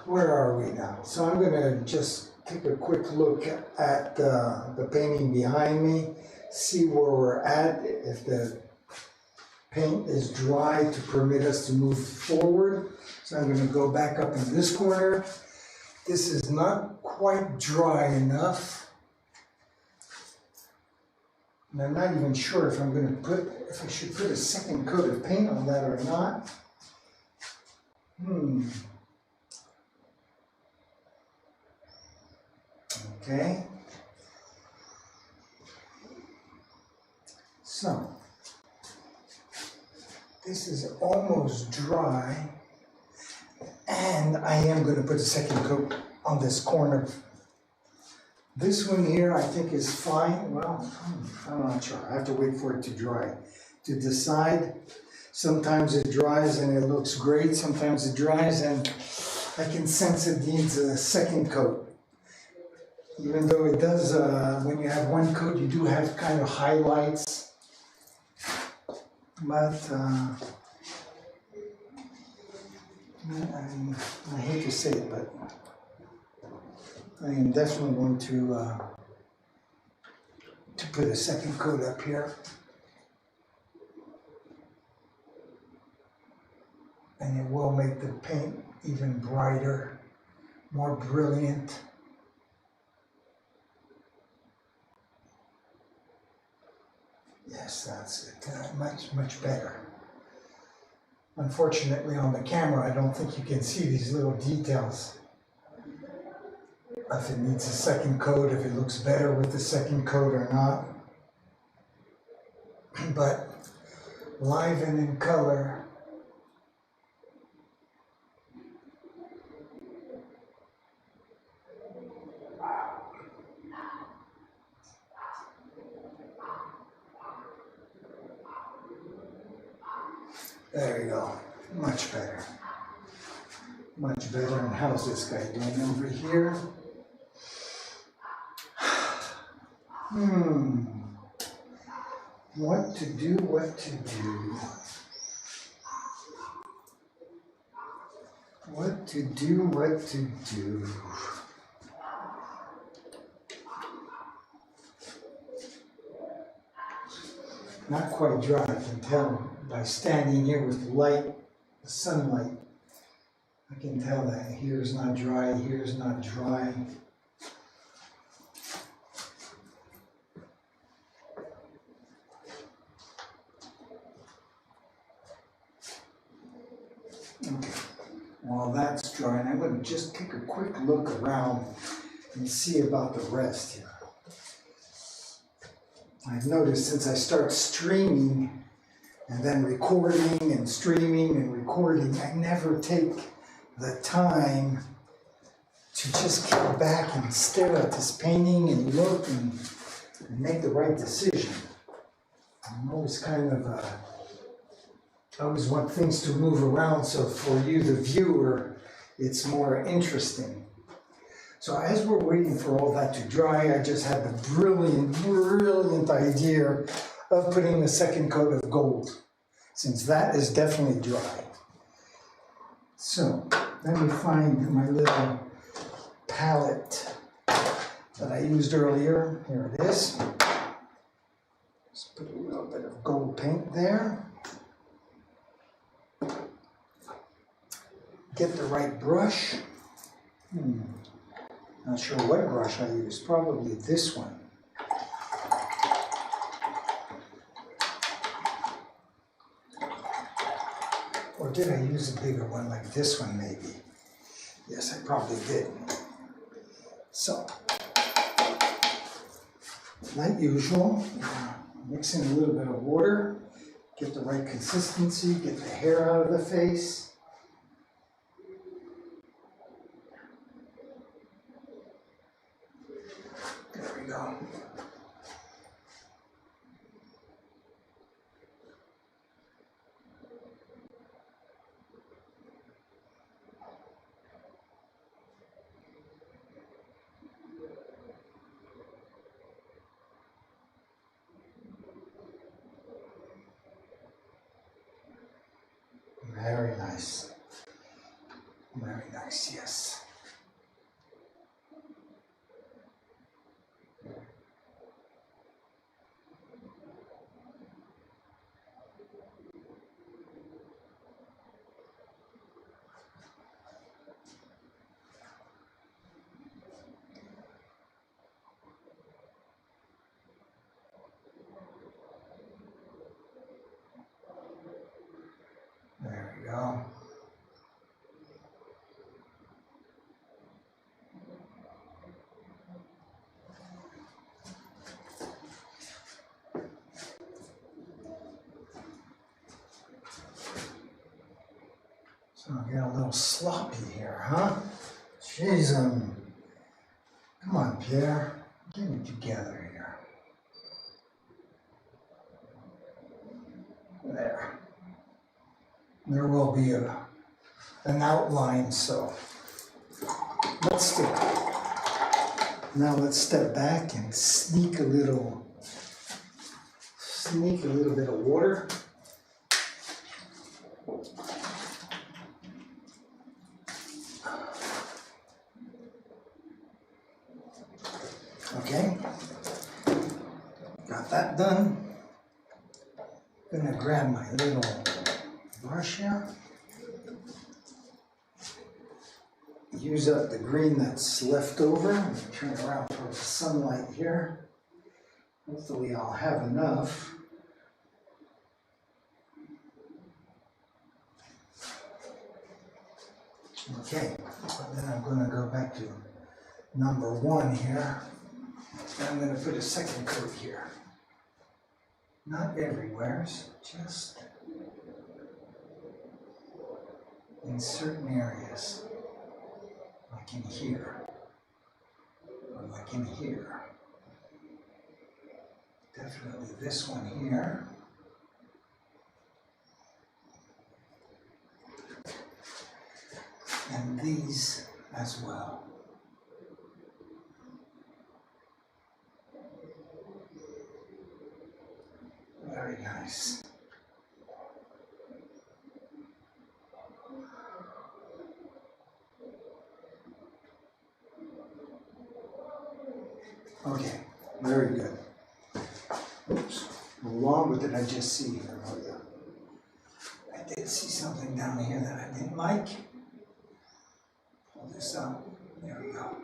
where are we now? So I'm going to just take a quick look at the painting behind me, see where we're at, if the paint is dry to permit us to move forward. So I'm going to go back up in this corner. This is not quite dry enough. And I'm not even sure if I should put a second coat of paint on that or not. Okay. So, this is almost dry, and I am going to put a second coat on this corner. This one here I think is fine. Well, I'm not sure. I have to wait for it to dry to decide. Sometimes it dries and it looks great. Sometimes it dries and I can sense it needs a second coat. Even though it does, when you have one coat, you do have kind of highlights. But I hate to say it, but I am definitely going to put a second coat up here. And it will make the paint even brighter, more brilliant. Yes, that's it. Much better. Unfortunately, on the camera, I don't think you can see these little details. If it needs a second coat, if it looks better with the second coat or not. But live and in color, there you go. Much better. Much better. And how's this guy doing over here? What to do, what to do. What to do, what to do. Not quite dry, I can tell by standing here with the light, the sunlight. I can tell that here's not dry, here's not dry. Okay, well that's dry, and I'm going to just take a quick look around and see about the rest here. I've noticed since I start streaming and then recording and streaming and recording, I never take the time to just get back and stare at this painting and look and make the right decision. I'm always kind of, I always want things to move around, so for you, the viewer, it's more interesting. So as we're waiting for all that to dry, I just had the brilliant idea of putting a second coat of gold, since that is definitely dry. So let me find my little palette that I used earlier. Here it is. Just put a little bit of gold paint there. Get the right brush. Not sure what brush I use, probably this one. Or Or did I use a bigger one like this one maybe? Yes, I probably did. So, like usual, mix in a little bit of water, get the right consistency, get the hair out of the face. There we go. Very nice. Very nice, yes. There we go. So I'm getting a little sloppy here, huh? Jeez, come on, Pierre. Get it together here. There. There will be an outline, so now let's step back and sneak a little bit of water. Okay, got that done. Gonna grab my little brush here. Use up the green that's left over. I'm gonna turn around towards the sunlight here. Hopefully I'll have enough. Okay, but then I'm gonna go back to number 1 here. And I'm gonna put a second coat here. Not everywhere, just in certain areas. Like in here, or like in here. Definitely this one here. And these as well. Very nice. Okay, very good. Oops, along with it, I just see here. Oh yeah, I did see something down here that I didn't like. Pull this up. There we go.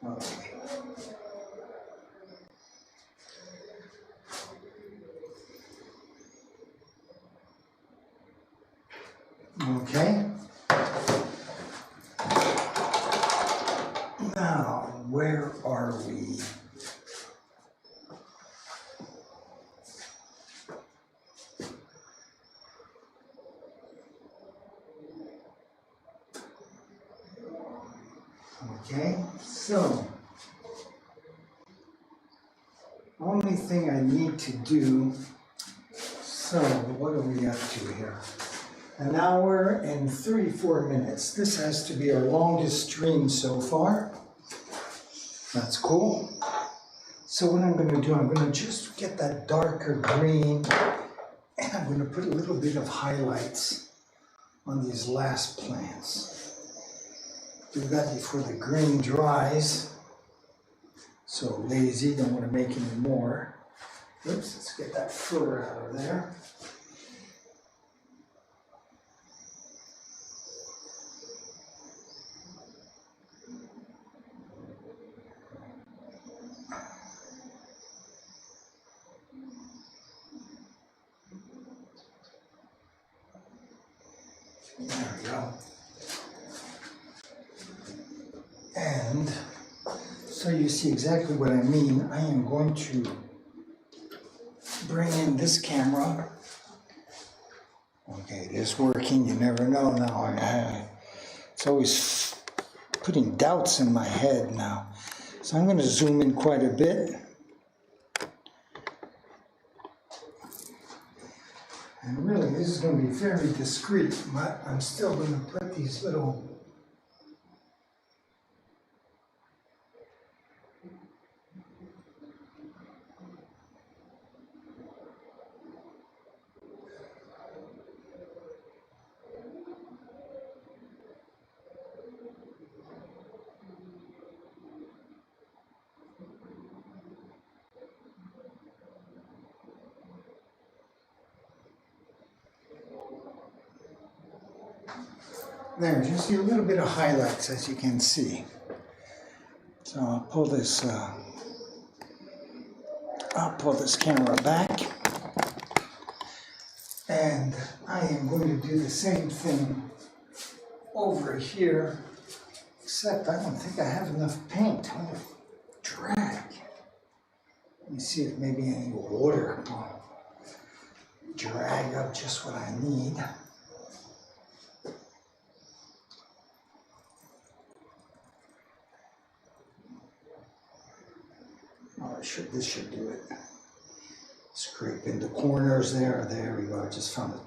Okay. Okay. Now, where are we? Okay, so only thing I need to do, so what are we up to here? 1 hour and 34 minutes. This has to be our longest stream so far. That's cool. So what I'm going to do, I'm going to just get that darker green and I'm going to put a little bit of highlights on these last plants. Do that before the green dries. So lazy, don't want to make any more. Oops, let's get that fur out of there. There we go. And so you see exactly what I mean. I am going to bring in this camera. Okay, it is working. You never know now. It's always putting doubts in my head now. So I'm going to zoom in quite a bit. And really, this is going to be very discreet, but I'm still going to put these little there, you see a little bit of highlights, as you can see. So I'll pull this camera back, and I am going to do the same thing over here, except I don't think I have enough paint. I'm going to drag. Let me see if maybe any water will drag up just what I need. Oh, this should do it. Scrape in the corners there. There we go. I just found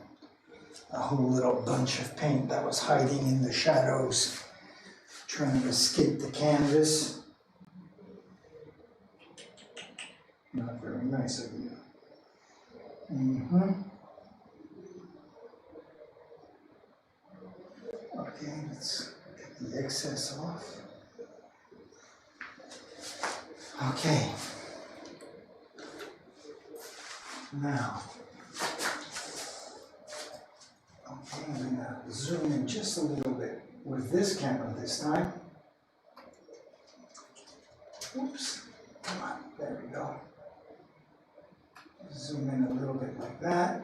a whole little bunch of paint that was hiding in the shadows, trying to escape the canvas. Not very nice of you. Okay, let's get the excess off. Okay. Now, okay, I'm going to zoom in just a little bit with this camera this time. Oops, come on, there we go. Zoom in a little bit like that,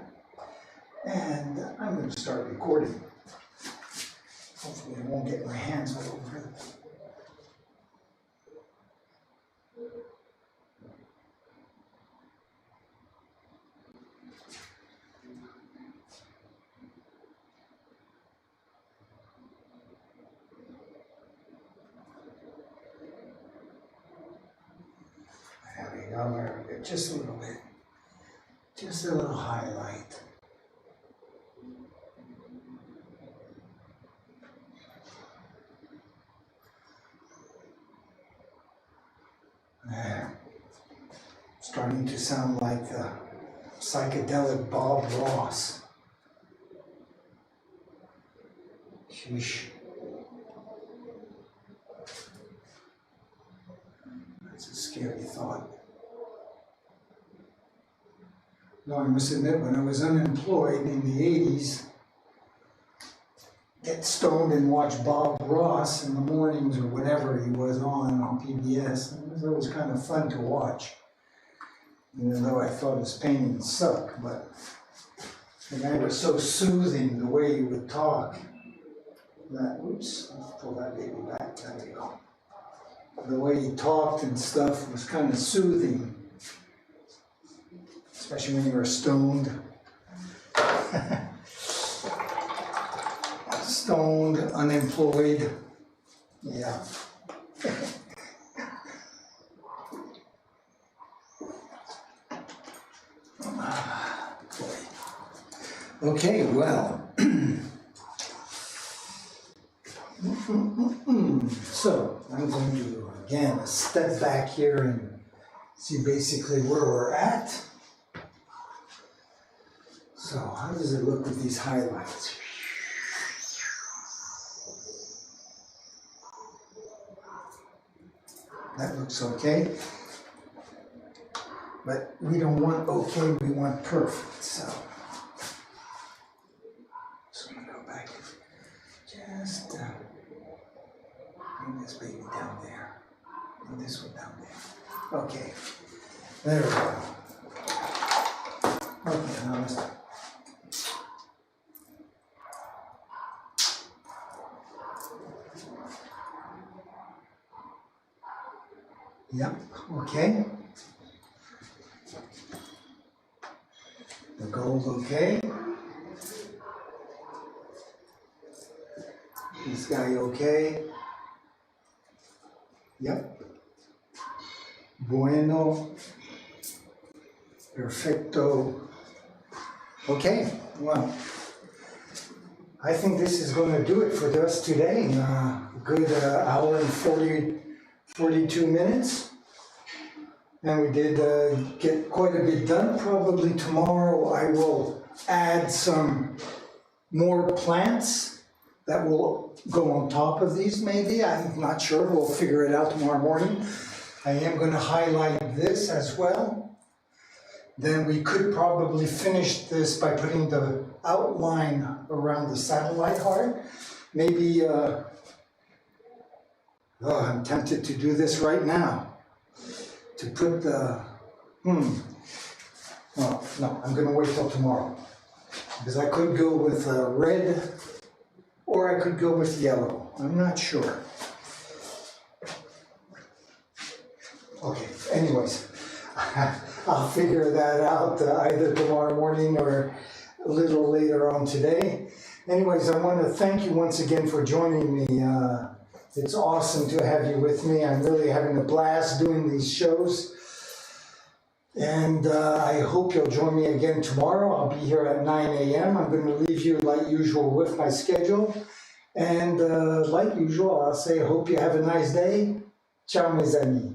and I'm going to start recording. Hopefully I won't get my hands all over it. There we go, just a little bit, just a little highlight. There, starting to sound like the psychedelic Bob Ross. Sheesh. That's a scary thought. No, I must admit, when I was unemployed in the 80s, get stoned and watch Bob Ross in the mornings or whatever he was on PBS. It was always kind of fun to watch, even though I thought his paintings sucked. But the guy was so soothing, the way he would talk, that, oops, let's pull that baby back, there we go. The way he talked and stuff was kind of soothing. Especially when you were stoned. Stoned, unemployed. Yeah. Okay, well. So, I'm going to, again, step back here and see basically where we're at. So, how does it look with these highlights? That looks okay. But we don't want okay, we want perfect. So I'm going to go back. Just bring this baby down there. And this one down there. Okay. There we go. Okay, now let's Yep, okay. The gold, okay. This guy, okay. Yep. Bueno. Perfecto. Okay, well, I think this is going to do it for us today. Good hour and 42 minutes. And we did get quite a bit done. Probably tomorrow I will add some more plants that will go on top of these maybe. I'm not sure. We'll figure it out tomorrow morning. I am going to highlight this as well. Then we could probably finish this by putting the outline around the satellite heart. Maybe, I'm tempted to do this right now. To put the, well, no, I'm gonna wait till tomorrow. Because I could go with red, or I could go with yellow. I'm not sure. Okay, anyways. I'll figure that out either tomorrow morning or a little later on today. Anyways, I want to thank you once again for joining me. It's awesome to have you with me. I'm really having a blast doing these shows. And I hope you'll join me again tomorrow. I'll be here at 9 a.m. I'm going to leave you like usual with my schedule. And like usual, I'll say, hope you have a nice day. Ciao, mes amis.